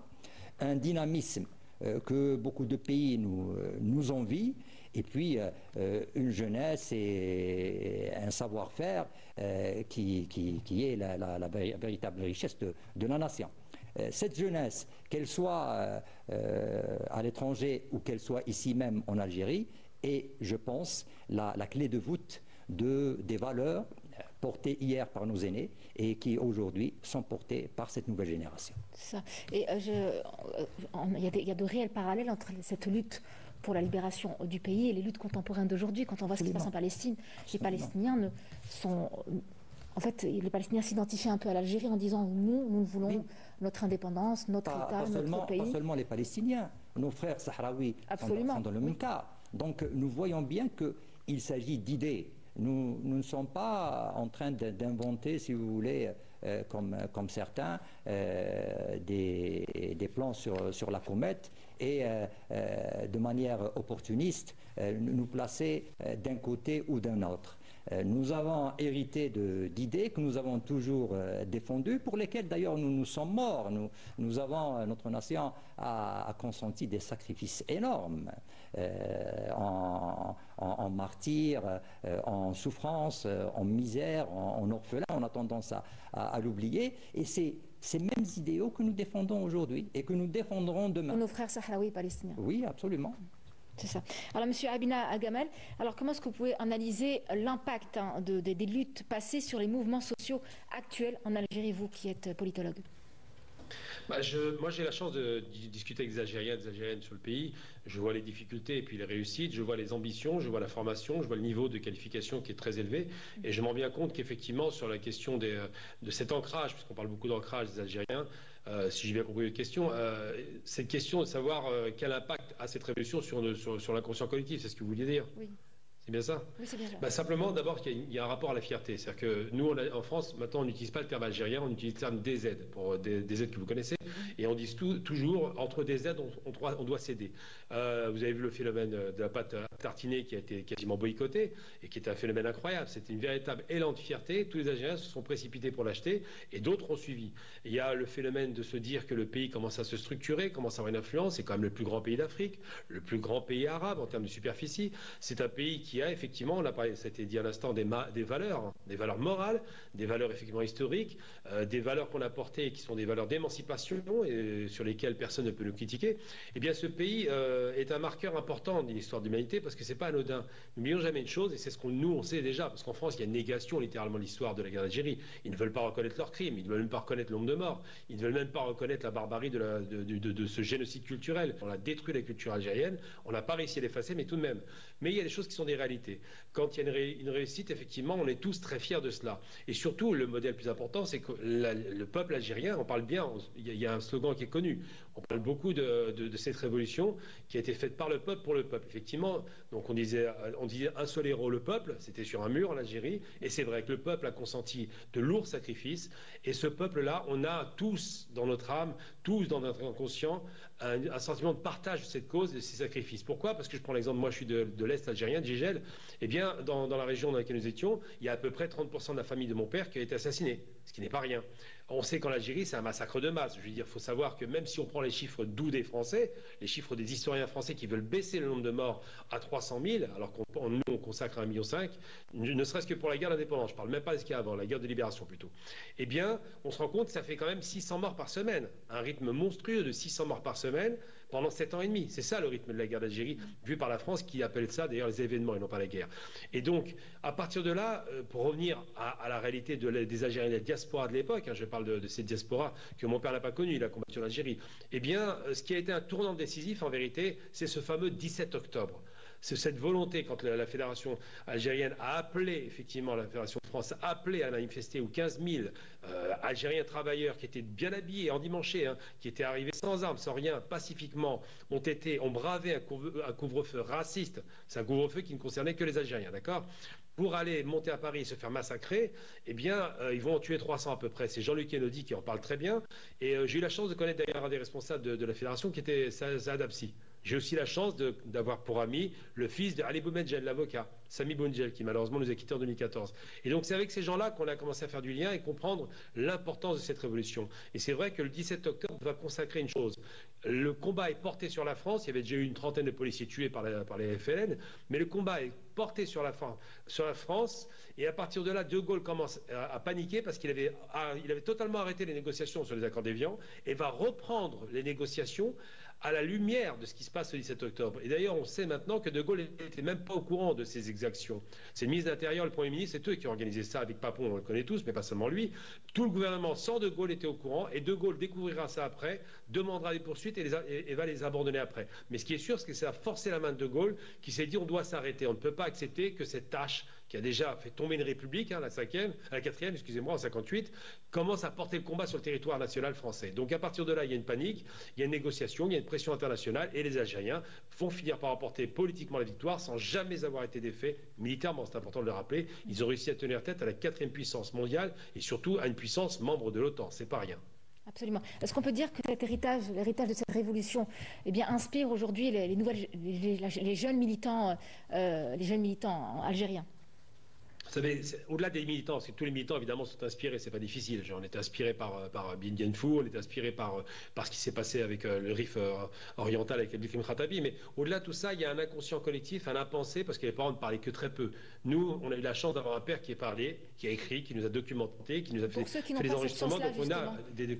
un dynamisme que beaucoup de pays nous envient, et puis une jeunesse et un savoir-faire qui est la véritable richesse de la nation. Cette jeunesse, qu'elle soit à l'étranger ou qu'elle soit ici même en Algérie, est, je pense, la clé de voûte des valeurs portées hier par nos aînés et qui aujourd'hui sont portées par cette nouvelle génération. Ça. Et il y a de réels parallèles entre cette lutte pour la libération du pays et les luttes contemporaines d'aujourd'hui. Quand on voit ce qui se passe en Palestine, les Palestiniens sont... En fait, les Palestiniens s'identifient un peu à l'Algérie en disant nous voulons notre indépendance, notre État, notre pays. Pas seulement les Palestiniens, nos frères sahraouis sont dans le même cas. Donc nous voyons bien qu'il s'agit d'idées. Nous ne sommes pas en train d'inventer, si vous voulez, comme certains, des plans sur la comète et de manière opportuniste nous placer d'un côté ou d'un autre. Nous avons hérité d'idées que nous avons toujours défendues, pour lesquelles d'ailleurs nous sommes morts. Notre nation a consenti des sacrifices énormes en martyrs, en souffrance, en misère, en orphelins. On a tendance à l'oublier. Et c'est ces mêmes idéaux que nous défendons aujourd'hui et que nous défendrons demain. Nos frères sahraouis palestiniens. Oui, absolument. C'est ça. Alors, Monsieur Abina Gamal, alors comment est-ce que vous pouvez analyser l'impact des luttes passées sur les mouvements sociaux actuels en Algérie, vous qui êtes politologue? Moi, j'ai la chance de discuter avec des Algériens et des Algériennes sur le pays. Je vois les difficultés et puis les réussites, je vois les ambitions, je vois la formation, je vois le niveau de qualification qui est très élevé. Et je m'en rends bien compte qu'effectivement, sur la question de cet ancrage, puisqu'on parle beaucoup d'ancrage des Algériens, si j'ai bien compris votre question, cette question de savoir quel impact a cette révolution sur l'inconscient collectif, c'est ce que vous vouliez dire? Oui. C'est bien ça? Oui, c'est bien ça. Simplement, d'abord, il y a un rapport à la fierté. C'est-à-dire que nous, en France, maintenant, on n'utilise pas le terme algérien, on utilise le terme DZ, pour des aides que vous connaissez. Et on dit toujours, entre des aides, on doit céder. Vous avez vu le phénomène de la pâte à tartiner qui a été quasiment boycotté et qui était un phénomène incroyable. C'était une véritable élan de fierté. Tous les Algériens se sont précipités pour l'acheter et d'autres ont suivi. Il y a le phénomène de se dire que le pays commence à se structurer, commence à avoir une influence. C'est quand même le plus grand pays d'Afrique, le plus grand pays arabe en termes de superficie. C'est un pays qui a effectivement, ça a été dit à l'instant, des valeurs morales, des valeurs effectivement historiques, des valeurs qu'on a portées et qui sont des valeurs d'émancipation et sur lesquelles personne ne peut nous critiquer. Eh bien, ce pays est un marqueur important de l'histoire de l'humanité parce que c'est pas anodin. N'oublions jamais une chose, et c'est ce qu'on nous on sait déjà, parce qu'en France, il y a une négation littéralement de l'histoire de la guerre d'Algérie. Ils ne veulent pas reconnaître leurs crimes, ils ne veulent même pas reconnaître le nombre de morts, ils ne veulent même pas reconnaître la barbarie de ce génocide culturel. On a détruit la culture algérienne, on n'a pas réussi à l'effacer, mais tout de même. Mais il y a des choses qui sont des réalités. Quand il y a une réussite, effectivement, on est tous très fiers de cela. Et surtout, le modèle plus important, c'est que le peuple algérien, on parle bien, il y a un slogan qui est connu, on parle beaucoup de cette révolution qui a été faite par le peuple pour le peuple. Effectivement, donc on disait un seul héros, le peuple, c'était sur un mur en Algérie, et c'est vrai que le peuple a consenti de lourds sacrifices, et ce peuple-là, on a tous dans notre âme, tous dans notre inconscient, un sentiment de partage de cette cause, de ces sacrifices. Pourquoi? Parce que je prends l'exemple, moi je suis de l'Est algérien, de Gégel. Eh bien, dans la région dans laquelle nous étions, il y a à peu près 30% de la famille de mon père qui a été assassinée, ce qui n'est pas rien. On sait qu'en Algérie, c'est un massacre de masse. Je veux dire, il faut savoir que même si on prend les chiffres doux des Français, les chiffres des historiens français qui veulent baisser le nombre de morts à 300 000, alors qu'on nous, on consacre 1,5 million, ne serait-ce que pour la guerre d'indépendance, je ne parle même pas de ce qu'il y a avant, la guerre de libération plutôt, eh bien, on se rend compte que ça fait quand même 600 morts par semaine, un rythme monstrueux de 600 morts par semaine pendant 7 ans et demi. C'est ça le rythme de la guerre d'Algérie, vu par la France qui appelle ça d'ailleurs les événements et non pas la guerre. Et donc, à partir de là, pour revenir à la réalité des Algériens, des diasporas de l'époque, je parle de cette diaspora que mon père n'a pas connue, il a combattu en Algérie, eh bien, ce qui a été un tournant décisif, en vérité, c'est ce fameux 17 octobre. cette volonté, quand la fédération algérienne a appelé, effectivement, la fédération de France a appelé à manifester, où 15 000 Algériens travailleurs qui étaient bien habillés, endimanchés, hein, qui étaient arrivés sans armes, sans rien, pacifiquement, ont bravé un couvre-feu raciste. C'est un couvre-feu qui ne concernait que les Algériens, d'accord ? Pour aller monter à Paris et se faire massacrer, eh bien, ils vont en tuer 300 à peu près. C'est Jean-Luc Kennedy qui en parle très bien. Et j'ai eu la chance de connaître d'ailleurs un des responsables de la fédération qui était Saad Absi. J'ai aussi la chance d'avoir pour ami le fils de Ali Boumedjel, l'avocat, Sami Boumedjel, qui malheureusement nous a quittés en 2014. Et donc c'est avec ces gens-là qu'on a commencé à faire du lien et comprendre l'importance de cette révolution. Et c'est vrai que le 17 octobre va consacrer une chose. Le combat est porté sur la France. Il y avait déjà eu une trentaine de policiers tués par les FLN, mais le combat est porté sur la France. Et à partir de là, De Gaulle commence à paniquer parce qu'il avait totalement arrêté les négociations sur les accords d'Évian et va reprendre les négociations à la lumière de ce qui se passe le 17 octobre. Et d'ailleurs, on sait maintenant que De Gaulle n'était même pas au courant de ces exactions. C'est le ministre de l'Intérieur, le Premier ministre, c'est eux qui ont organisé ça avec Papon, on le connaît tous, mais pas seulement lui. Tout le gouvernement sans De Gaulle était au courant, et De Gaulle découvrira ça après, demandera des poursuites et va les abandonner après. Mais ce qui est sûr, c'est que ça a forcé la main de Gaulle, qui s'est dit on doit s'arrêter, on ne peut pas accepter que cette tâche qui a déjà fait tomber une république, hein, la quatrième, excusez-moi, en 58, commence à porter le combat sur le territoire national français. Donc à partir de là, il y a une panique, il y a une négociation, il y a une pression internationale, et les Algériens vont finir par remporter politiquement la victoire sans jamais avoir été défaits militairement, c'est important de le rappeler. Ils ont réussi à tenir tête à la quatrième puissance mondiale et surtout à une puissance membre de l'OTAN, c'est pas rien. Absolument. Est-ce qu'on peut dire que cet héritage, l'héritage de cette révolution, eh bien, inspire aujourd'hui les jeunes militants algériens? Vous savez, au-delà des militants, parce que tous les militants évidemment sont inspirés, c'est pas difficile. On est inspiré par Bin Dienfou, on est inspiré par ce qui s'est passé avec le Rif oriental avec Abdelkrim Khattabi, mais au-delà de tout ça, il y a un inconscient collectif, un impensé, parce que les parents ne parlaient que très peu. Nous, on a eu la chance d'avoir un père qui est parlé, qui a écrit, qui nous a documenté, qui nous a fait les enregistrements, donc on a des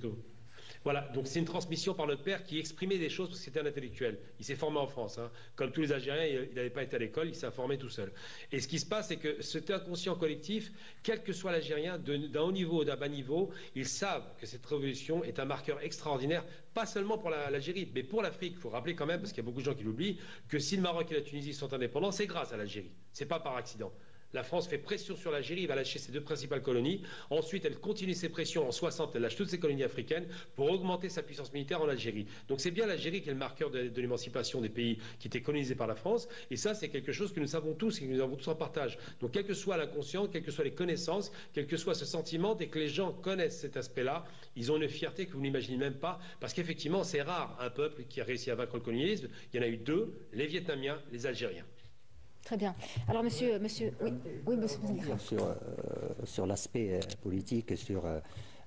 voilà, donc c'est une transmission par notre père qui exprimait des choses parce que c'était un intellectuel. Il s'est formé en France, hein. Comme tous les Algériens, il n'avait pas été à l'école, il s'est formé tout seul. Et ce qui se passe, c'est que cet inconscient collectif, quel que soit l'Algérien, d'un haut niveau ou d'un bas niveau, ils savent que cette révolution est un marqueur extraordinaire, pas seulement pour l'Algérie, mais pour l'Afrique. Il faut rappeler quand même, parce qu'il y a beaucoup de gens qui l'oublient, que si le Maroc et la Tunisie sont indépendants, c'est grâce à l'Algérie. C'est pas par accident. La France fait pression sur l'Algérie, va lâcher ses deux principales colonies. Ensuite, elle continue ses pressions en 60, elle lâche toutes ses colonies africaines pour augmenter sa puissance militaire en Algérie. Donc c'est bien l'Algérie qui est le marqueur de l'émancipation des pays qui étaient colonisés par la France. Et ça, c'est quelque chose que nous savons tous et que nous avons tous en partage. Donc quel que soit l'inconscient, quelles que soient les connaissances, quel que soit ce sentiment, dès que les gens connaissent cet aspect-là, ils ont une fierté que vous n'imaginez même pas. Parce qu'effectivement, c'est rare un peuple qui a réussi à vaincre le colonialisme. Il y en a eu deux, les Vietnamiens, les Algériens. Très bien. Alors, monsieur, oui, monsieur. Sur l'aspect politique, sur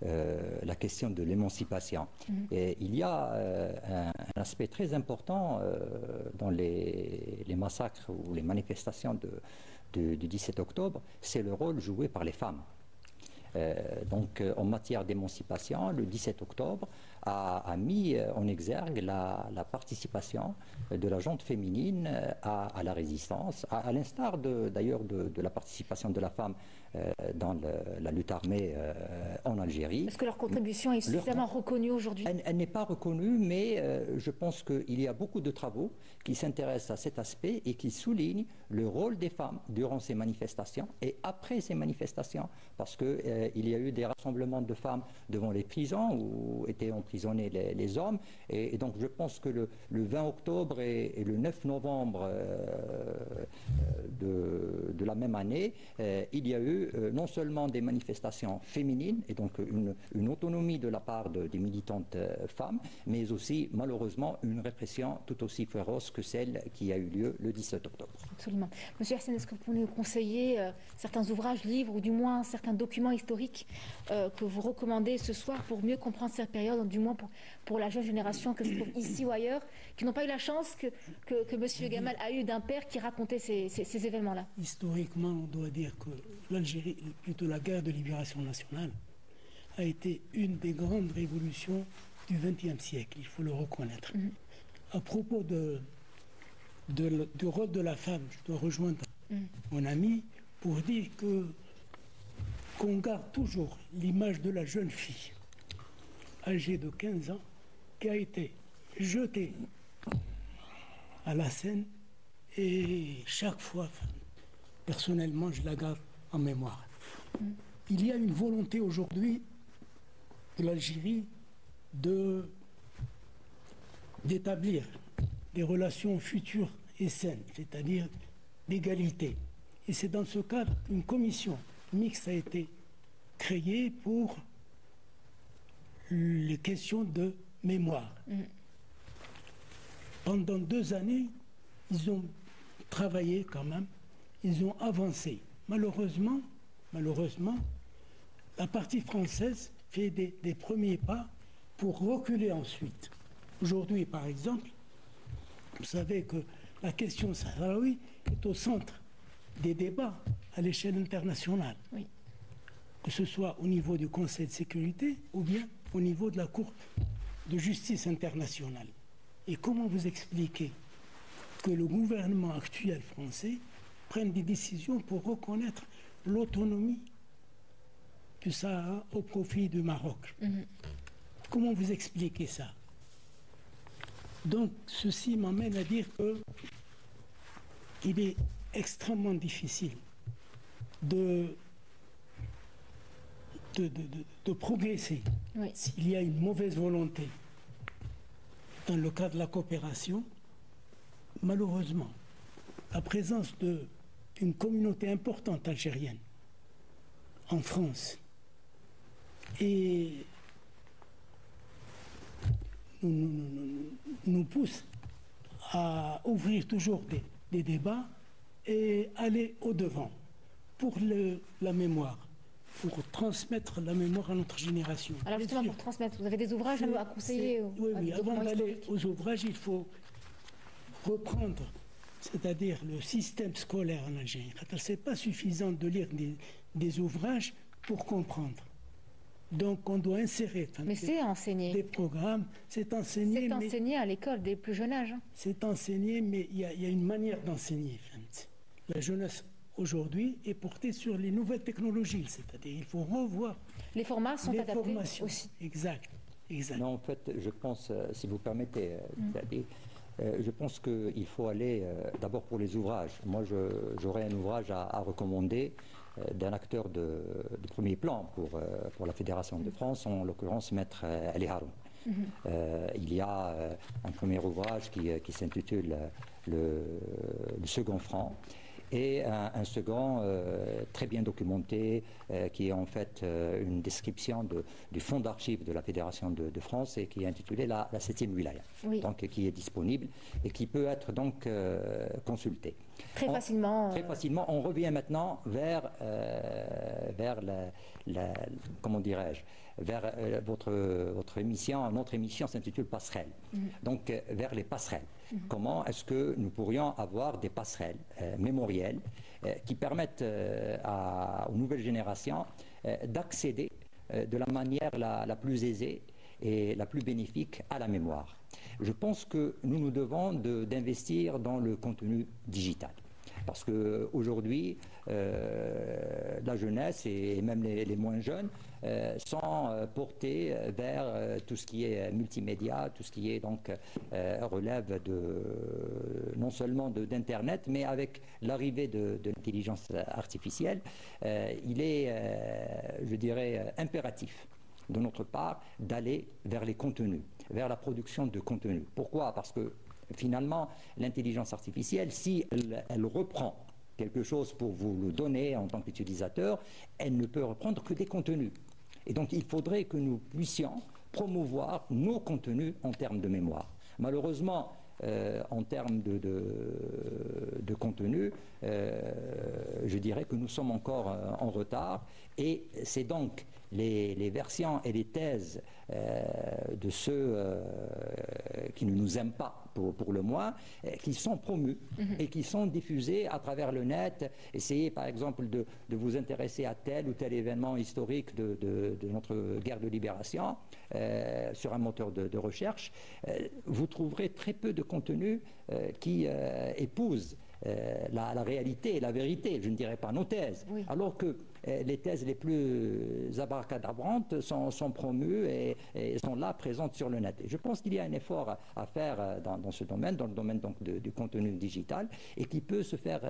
la question de l'émancipation. Il y a un aspect très important dans les massacres ou les manifestations du 17 octobre, c'est le rôle joué par les femmes. Donc, en matière d'émancipation, le 17 octobre a mis en exergue la participation de la gente féminine à la résistance, à l'instar d'ailleurs de la participation de la femme dans la lutte armée en Algérie. Est-ce que leur contribution est suffisamment reconnue aujourd'hui? Elle n'est pas reconnue, mais je pense qu'il y a beaucoup de travaux qui s'intéressent à cet aspect et qui soulignent le rôle des femmes durant ces manifestations et après ces manifestations, parce qu'il y a eu des rassemblements de femmes devant les prisons où étaient emprisonnés les hommes, et donc je pense que le 20 octobre et le 9 novembre de la même année, il y a eu non seulement des manifestations féminines et donc une autonomie de la part des militantes femmes, mais aussi malheureusement une répression tout aussi féroce que celle qui a eu lieu le 17 octobre. Absolument. Monsieur Hassen, est-ce que vous pouvez nous conseiller certains ouvrages, livres ou du moins certains documents historiques que vous recommandez ce soir pour mieux comprendre cette période, du moins pour la jeune génération que se trouve ici ou ailleurs, qui n'ont pas eu la chance que monsieur Gamal a eu d'un père qui racontait ces événements-là? Historiquement, on doit dire que l'Algérie, plutôt la guerre de libération nationale, a été une des grandes révolutions du XXe siècle, il faut le reconnaître. À propos du rôle de la femme, je dois rejoindre mon ami pour dire qu'on garde toujours l'image de la jeune fille âgée de 15 ans qui a été jetée à la Seine et chaque fois, personnellement, je la garde en mémoire. Il y a une volonté aujourd'hui de l'Algérie d'établir des relations futures et saines, c'est-à-dire d'égalité. Et c'est dans ce cadre qu'une commission mixte a été créée pour les questions de mémoire. Pendant 2 années, ils ont travaillé quand même, ils ont avancé. Malheureusement, la partie française fait des premiers pas pour reculer ensuite. Aujourd'hui, par exemple, vous savez que la question sahraoui est au centre des débats à l'échelle internationale. Oui. Que ce soit au niveau du Conseil de sécurité ou bien au niveau de la Cour de justice internationale. Et comment vous expliquez que le gouvernement actuel français prenne des décisions pour reconnaître l'autonomie du Sahara au profit du Maroc? Comment vous expliquez ça? Donc, ceci m'amène à dire qu'il est extrêmement difficile de progresser s'il y a une mauvaise volonté dans le cadre de la coopération. Malheureusement, la présence d'une communauté importante algérienne en France et nous pousse à ouvrir toujours des débats et aller au-devant pour la mémoire, pour transmettre la mémoire à notre génération. Alors justement, pour transmettre, vous avez des ouvrages à conseiller? Oui, avant d'aller aux ouvrages, il faut reprendre, c'est-à-dire le système scolaire en Algérie. Ce n'est pas suffisant de lire des ouvrages pour comprendre. Donc on doit insérer des programmes. C'est enseigné. C'est enseigné à l'école dès le plus jeune âge. C'est enseigné, mais il y a une manière d'enseigner. La jeunesse aujourd'hui est portée sur les nouvelles technologies, c'est-à-dire il faut revoir. Les formats sont adaptés aussi. Exact. Non, en fait, je pense, si vous permettez, je pense qu'il faut aller d'abord pour les ouvrages. Moi, j'aurais un ouvrage à recommander d'un acteur de premier plan pour la Fédération de France, en l'occurrence Maître Ali Haroun. Il y a un premier ouvrage qui s'intitule le second franc, et un second très bien documenté qui est en fait une description du fonds d'archives de la Fédération de France et qui est intitulé la 7e wilaya, donc qui est disponible et qui peut être donc consulté. Très facilement. Très facilement. On revient maintenant vers comment dirais-je, vers votre émission. Notre émission s'intitule Passerelle. Donc vers les passerelles. Comment est-ce que nous pourrions avoir des passerelles mémorielles qui permettent aux nouvelles générations d'accéder de la manière la plus aisée et la plus bénéfique à la mémoire. Je pense que nous devons d'investir dans le contenu digital. Parce qu'aujourd'hui, la jeunesse et même les moins jeunes sont portés vers tout ce qui est multimédia, tout ce qui est donc relève non seulement d'Internet, mais avec l'arrivée de l'intelligence artificielle, il est, je dirais, impératif de notre part d'aller vers les contenus, vers la production de contenus. Pourquoi? Parce que finalement, l'intelligence artificielle, si elle reprend quelque chose pour vous le donner en tant qu'utilisateur, elle ne peut reprendre que des contenus. Et donc, il faudrait que nous puissions promouvoir nos contenus en termes de mémoire. Malheureusement, en termes de contenu, je dirais que nous sommes encore en retard, et c'est donc les versions et les thèses de ceux qui ne nous aiment pas pour le moins, qui sont promus et qui sont diffusés à travers le net. Essayez par exemple de vous intéresser à tel ou tel événement historique de notre guerre de libération sur un moteur de recherche. Vous trouverez très peu de contenu qui épouse la réalité et la vérité, je ne dirais pas nos thèses. Oui. Alors que les thèses les plus abracadabrantes sont promues et sont là, présentes sur le net. Et je pense qu'il y a un effort à faire dans ce domaine, dans le domaine donc du contenu digital, et qui peut se faire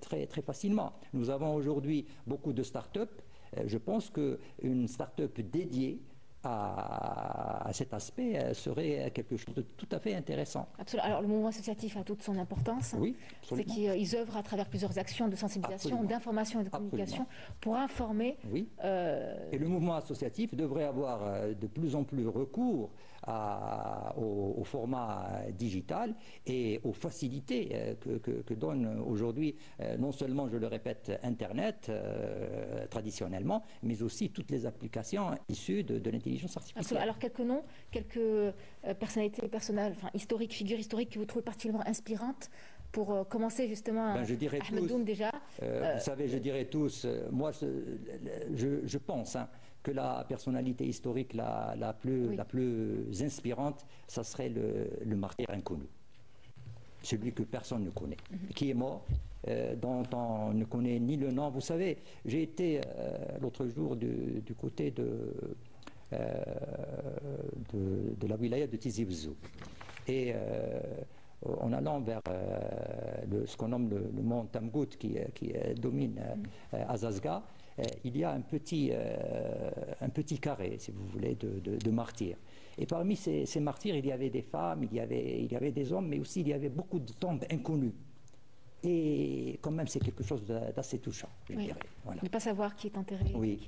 très, très facilement. Nous avons aujourd'hui beaucoup de start-up. Je pense qu'une start-up dédiée à cet aspect serait quelque chose de tout à fait intéressant. Absolument. Alors le mouvement associatif a toute son importance. Oui, c'est qu'ils œuvrent à travers plusieurs actions de sensibilisation, d'information et de communication pour informer. Oui. Et le mouvement associatif devrait avoir de plus en plus recours au format digital et aux facilités que donne aujourd'hui non seulement, je le répète, Internet traditionnellement, mais aussi toutes les applications issues de l'intelligence artificielle. Absolument. Alors quelques noms, quelques personnalités personnelles, enfin historiques, figures historiques que vous trouvez particulièrement inspirantes pour commencer justement je dirais Ahmed Doum déjà. Vous savez, je dirais tous, moi je pense que la personnalité historique la plus inspirante, ça serait le martyr inconnu. Celui que personne ne connaît, qui est mort, dont on ne connaît ni le nom. Vous savez, j'ai été l'autre jour du côté de la wilaya de Tizi Ouzou. Et en allant vers ce qu'on nomme le mont Tamgout qui domine Azazga, il y a un petit carré, si vous voulez, de martyrs. Et parmi ces martyrs, il y avait des femmes, il y avait des hommes, mais aussi il y avait beaucoup de tombes inconnues. Et quand même, c'est quelque chose d'assez touchant, je dirais. Voilà. Ne pas savoir qui est enterré, oui.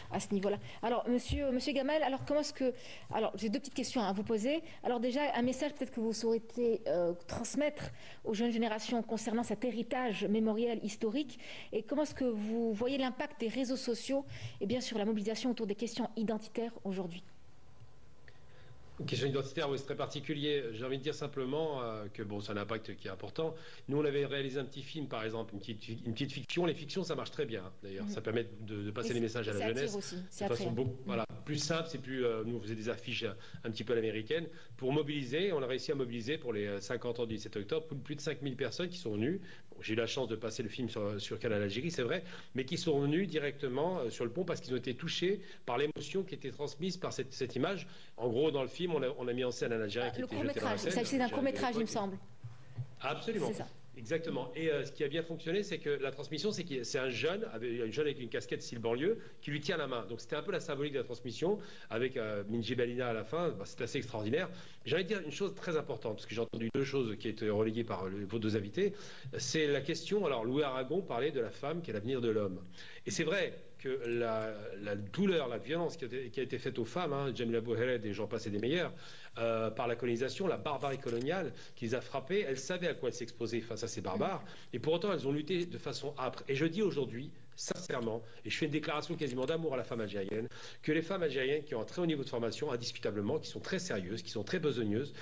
À ce niveau-là. Alors, monsieur Gamal, alors comment est-ce que... Alors, j'ai deux petites questions à vous poser. Alors déjà, un message peut-être que vous souhaitez transmettre aux jeunes générations concernant cet héritage mémoriel historique. Et comment est-ce que vous voyez l'impact des réseaux sociaux et bien sûr la mobilisation autour des questions identitaires aujourd'hui? Une question identitaire, oui, c'est très particulier. J'ai envie de dire simplement que bon, c'est un impact qui est important. Nous, on avait réalisé un petit film, par exemple, une petite fiction. Les fictions, ça marche très bien, d'ailleurs. Ça permet de passer les messages à la jeunesse de façon plus simple. C'est plus, nous, on faisait des affiches un petit peu à l'américaine pour mobiliser. On a réussi à mobiliser pour les 50 ans du 17 octobre plus de 5000 personnes qui sont venues. Bon, j'ai eu la chance de passer le film sur Canal Algérie, c'est vrai, mais qui sont venus directement sur le pont parce qu'ils ont été touchés par l'émotion qui était transmise par cette image. En gros, dans le film, on a mis en scène un Algérien qui était jeté dans la Seine. Il s'agissait d'un court-métrage, il me semble. Absolument. C'est ça. Exactement. Et ce qui a bien fonctionné, c'est que la transmission, c'est un jeune avec une casquette style banlieue qui lui tient la main. Donc c'était un peu la symbolique de la transmission avec Minji Balina à la fin. C'est assez extraordinaire. J'ai envie de dire une chose très importante, parce que j'ai entendu deux choses qui étaient relayées par vos deux invités. C'est la question, alors Louis Aragon parlait de la femme qui est l'avenir de l'homme. Et c'est vrai que la douleur, la violence qui a été faite aux femmes, Jamila Bouheled et j'en passe et des meilleurs, par la colonisation, la barbarie coloniale qui les a frappées, elles savaient à quoi elles s'exposaient face à ces barbares, et pour autant elles ont lutté de façon âpre. Et je dis aujourd'hui, sincèrement, et je fais une déclaration quasiment d'amour à la femme algérienne, que les femmes algériennes qui ont un très haut niveau de formation, indiscutablement, qui sont très sérieuses, qui sont très besogneuses,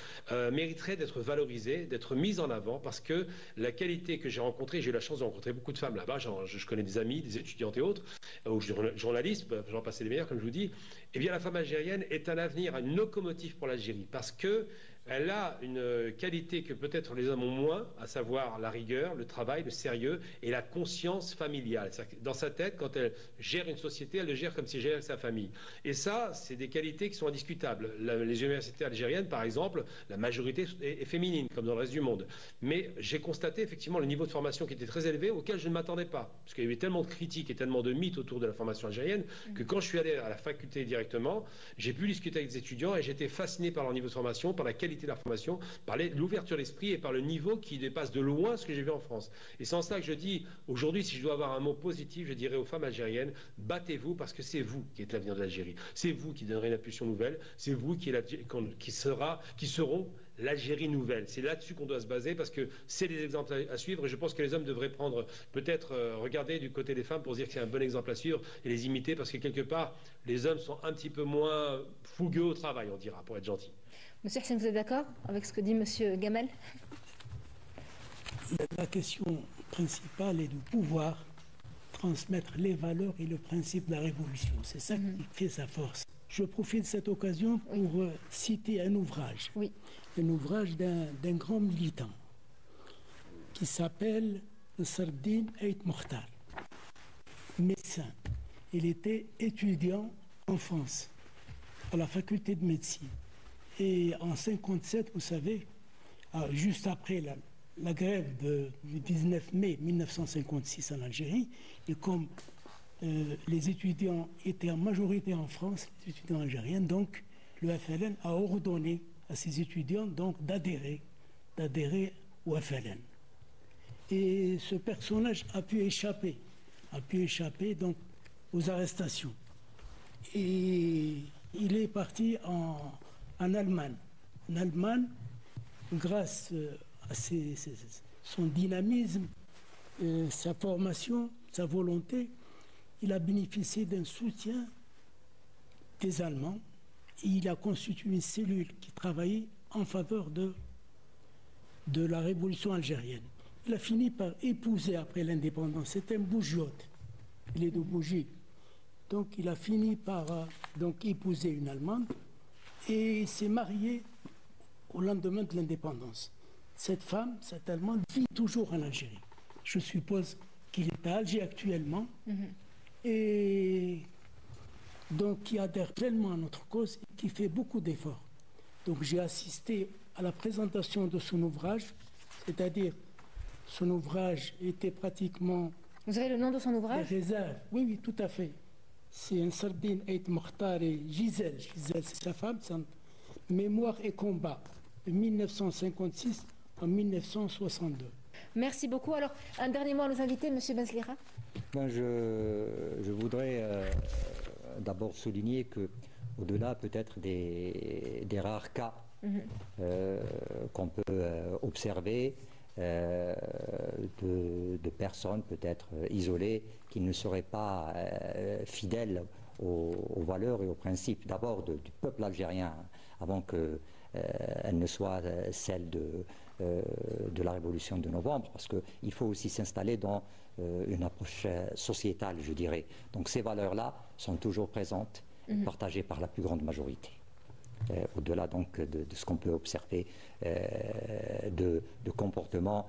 mériteraient d'être valorisées, d'être mises en avant, parce que la qualité que j'ai rencontrée, j'ai eu la chance de rencontrer beaucoup de femmes là-bas, je connais des amis, des étudiantes et autres, ou journalistes, j'en passe les meilleurs, comme je vous dis, eh bien la femme algérienne est un avenir, une locomotive pour l'Algérie, parce que elle a une qualité que peut-être les hommes ont moins, à savoir la rigueur, le travail, le sérieux et la conscience familiale. Dans sa tête, quand elle gère une société, elle le gère comme si elle gérait sa famille. Et ça, c'est des qualités qui sont indiscutables. Les universités algériennes, par exemple, la majorité est féminine, comme dans le reste du monde. Mais j'ai constaté effectivement le niveau de formation qui était très élevé, auquel je ne m'attendais pas. Parce qu'il y avait tellement de critiques et tellement de mythes autour de la formation algérienne, que quand je suis allé à la faculté directement, j'ai pu discuter avec des étudiants et j'étais fasciné par leur niveau de formation, par la qualité de la formation, par l'ouverture d'esprit et par le niveau qui dépasse de loin ce que j'ai vu en France. Et c'est en cela que je dis, aujourd'hui, si je dois avoir un mot positif, je dirais aux femmes algériennes, battez-vous parce que c'est vous qui êtes l'avenir de l'Algérie. C'est vous qui donnerez une impulsion nouvelle, c'est vous qui seront l'Algérie nouvelle. C'est là-dessus qu'on doit se baser parce que c'est des exemples à suivre et je pense que les hommes devraient prendre, peut-être regarder du côté des femmes pour se dire que c'est un bon exemple à suivre et les imiter parce que quelque part, les hommes sont un petit peu moins fougueux au travail, on dira, pour être gentil. Monsieur Hachem, vous êtes d'accord avec ce que dit monsieur Gamel? La question principale est de pouvoir transmettre les valeurs et le principe de la révolution. C'est ça qui fait sa force. Je profite de cette occasion pour citer un ouvrage. Oui. Un ouvrage d'un grand militant qui s'appelle Sardine Ait Mokhtar. médecin. Il était étudiant en France, à la faculté de médecine. Et en 1957, vous savez, juste après la grève du 19 mai 1956 en Algérie, et comme les étudiants étaient en majorité en France, les étudiants algériens, donc le FLN a ordonné à ses étudiants donc d'adhérer au FLN. Et ce personnage a pu échapper donc aux arrestations. Et il est parti en Allemagne. En Allemagne, grâce à son dynamisme, sa formation, sa volonté, il a bénéficié d'un soutien des Allemands. Et il a constitué une cellule qui travaillait en faveur de la révolution algérienne. Il a fini par épouser après l'indépendance. C'est un bougiote. Il est de Bougie. Donc il a fini par épouser une Allemande et s'est marié au lendemain de l'indépendance. Cette femme, cette Allemande, vit toujours en Algérie. Je suppose qu'il est à Alger actuellement et donc qui adhère pleinement à notre cause et qui fait beaucoup d'efforts. Donc j'ai assisté à la présentation de son ouvrage, c'est-à-dire son ouvrage était pratiquement... Vous avez le nom de son ouvrage? Des réserves. Oui, oui, tout à fait. C'est un Sardine Ait Mokhtar et Gisèle. Gisèle, c'est sa femme. C'est Mémoire et combat, de 1956 à 1962. Merci beaucoup. Alors, un dernier mot à nos invités, M. Benslira. Je voudrais d'abord souligner que, au-delà peut-être des rares cas qu'on peut observer, de personnes peut-être isolées qui ne seraient pas fidèles aux valeurs et aux principes d'abord du peuple algérien avant qu'elle ne soit celle de la révolution de novembre, parce qu'il faut aussi s'installer dans une approche sociétale, je dirais. Donc ces valeurs-là sont toujours présentes, partagées par la plus grande majorité. Au-delà donc de ce qu'on peut observer de comportements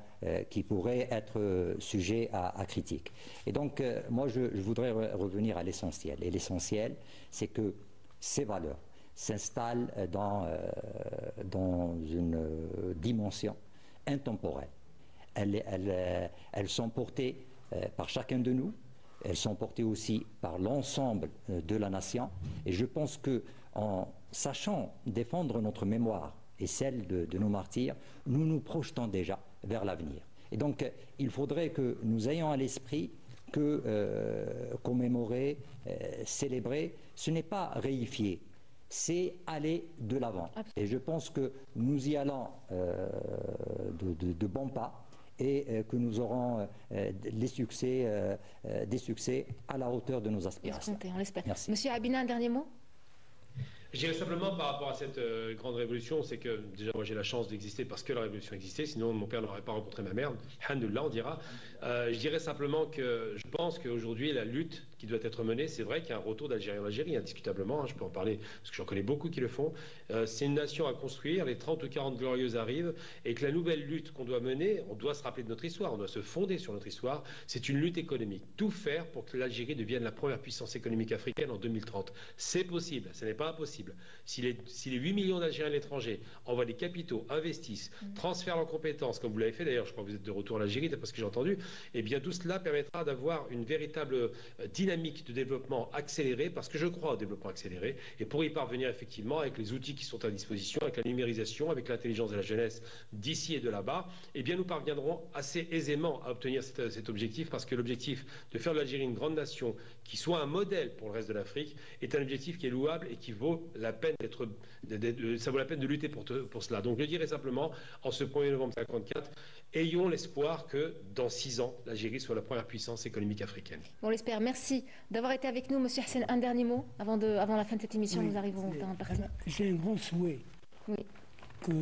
qui pourraient être sujets à critique. Et donc moi je voudrais revenir à l'essentiel. Et l'essentiel, c'est que ces valeurs s'installent dans une dimension intemporelle. Elles sont portées par chacun de nous, elles sont portées aussi par l'ensemble de la nation. Et je pense que en sachant défendre notre mémoire et celle de nos martyrs, nous nous projetons déjà vers l'avenir. Et donc, il faudrait que nous ayons à l'esprit que commémorer, célébrer, ce n'est pas réifier, c'est aller de l'avant. Et je pense que nous y allons de bons pas et que nous aurons des succès à la hauteur de nos aspirations. On l'espère. Merci. Monsieur Habina, un dernier mot? Je dirais simplement par rapport à cette grande révolution, c'est que déjà moi j'ai la chance d'exister parce que la révolution existait, sinon mon père n'aurait pas rencontré ma mère, alhamdoulilah on dira. Je dirais simplement que je pense qu'aujourd'hui la lutte qui doit être menée, c'est vrai qu'il y a un retour d'Algérie en Algérie, indiscutablement, je peux en parler parce que j'en connais beaucoup qui le font. C'est une nation à construire, les 30 ou 40 glorieuses arrivent, et que la nouvelle lutte qu'on doit mener, on doit se rappeler de notre histoire, on doit se fonder sur notre histoire, c'est une lutte économique. Tout faire pour que l'Algérie devienne la première puissance économique africaine en 2030. C'est possible, ce n'est pas impossible. Si les 8 millions d'Algériens à l'étranger envoient des capitaux, investissent, transfèrent leurs compétences, comme vous l'avez fait d'ailleurs, je crois que vous êtes de retour en Algérie, d'après ce que j'ai entendu, eh bien tout cela permettra d'avoir une véritable dynamique de développement accéléré, parce que je crois au développement accéléré, et pour y parvenir effectivement avec les outils qui sont à disposition, avec la numérisation, avec l'intelligence de la jeunesse d'ici et de là-bas, eh bien nous parviendrons assez aisément à obtenir cet objectif, parce que l'objectif de faire de l'Algérie une grande nation qui soit un modèle pour le reste de l'Afrique est un objectif qui est louable et qui vaut la peine ça vaut la peine de lutter pour cela. Donc je dirais simplement, en ce 1er novembre 1954, ayons l'espoir que dans 6 ans, l'Algérie soit la première puissance économique africaine. On l'espère. Merci d'avoir été avec nous, Monsieur Hassen. Un dernier mot avant la fin de cette émission, nous arrivons en partie. J'ai un grand souhait que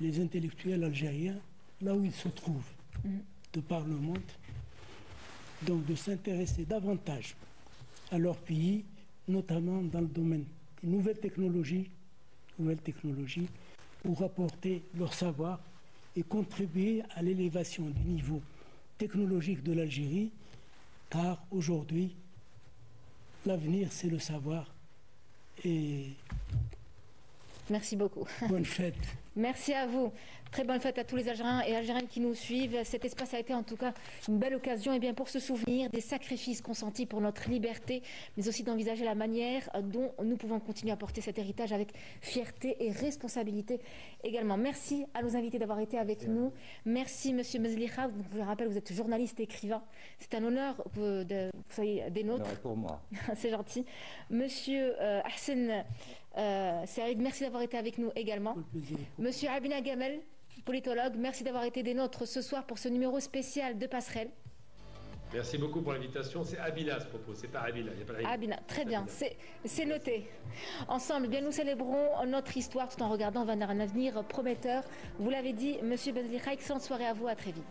les intellectuels algériens, là où ils se trouvent, de par le monde, donc de s'intéresser davantage à leur pays, notamment dans le domaine des nouvelles technologies, pour apporter leur savoir et contribuer à l'élévation du niveau technologique de l'Algérie, car aujourd'hui, l'avenir, c'est le savoir. Et merci beaucoup. bonne fête. Merci à vous. Très bonne fête à tous les Algériens et Algériennes qui nous suivent. Cet espace a été en tout cas une belle occasion pour se souvenir des sacrifices consentis pour notre liberté, mais aussi d'envisager la manière dont nous pouvons continuer à porter cet héritage avec fierté et responsabilité également. Merci à nos invités d'avoir été avec nous. Merci Monsieur Mezliha. Je vous rappelle, vous êtes journaliste et écrivain. C'est un honneur que vous soyez des nôtres. Pour moi. C'est gentil. Monsieur Hassan Saïd, merci d'avoir été avec nous également. Monsieur Abina Gamel, politologue, merci d'avoir été des nôtres ce soir pour ce numéro spécial de Passerelle. Merci beaucoup pour l'invitation. C'est Abina ce propos, c'est pas Abina. Il y a pas Abina, très bien, c'est noté. Ensemble, nous célébrons notre histoire tout en regardant vers un avenir prometteur. Vous l'avez dit, Monsieur Mezliha, excellente soirée à vous, à très vite.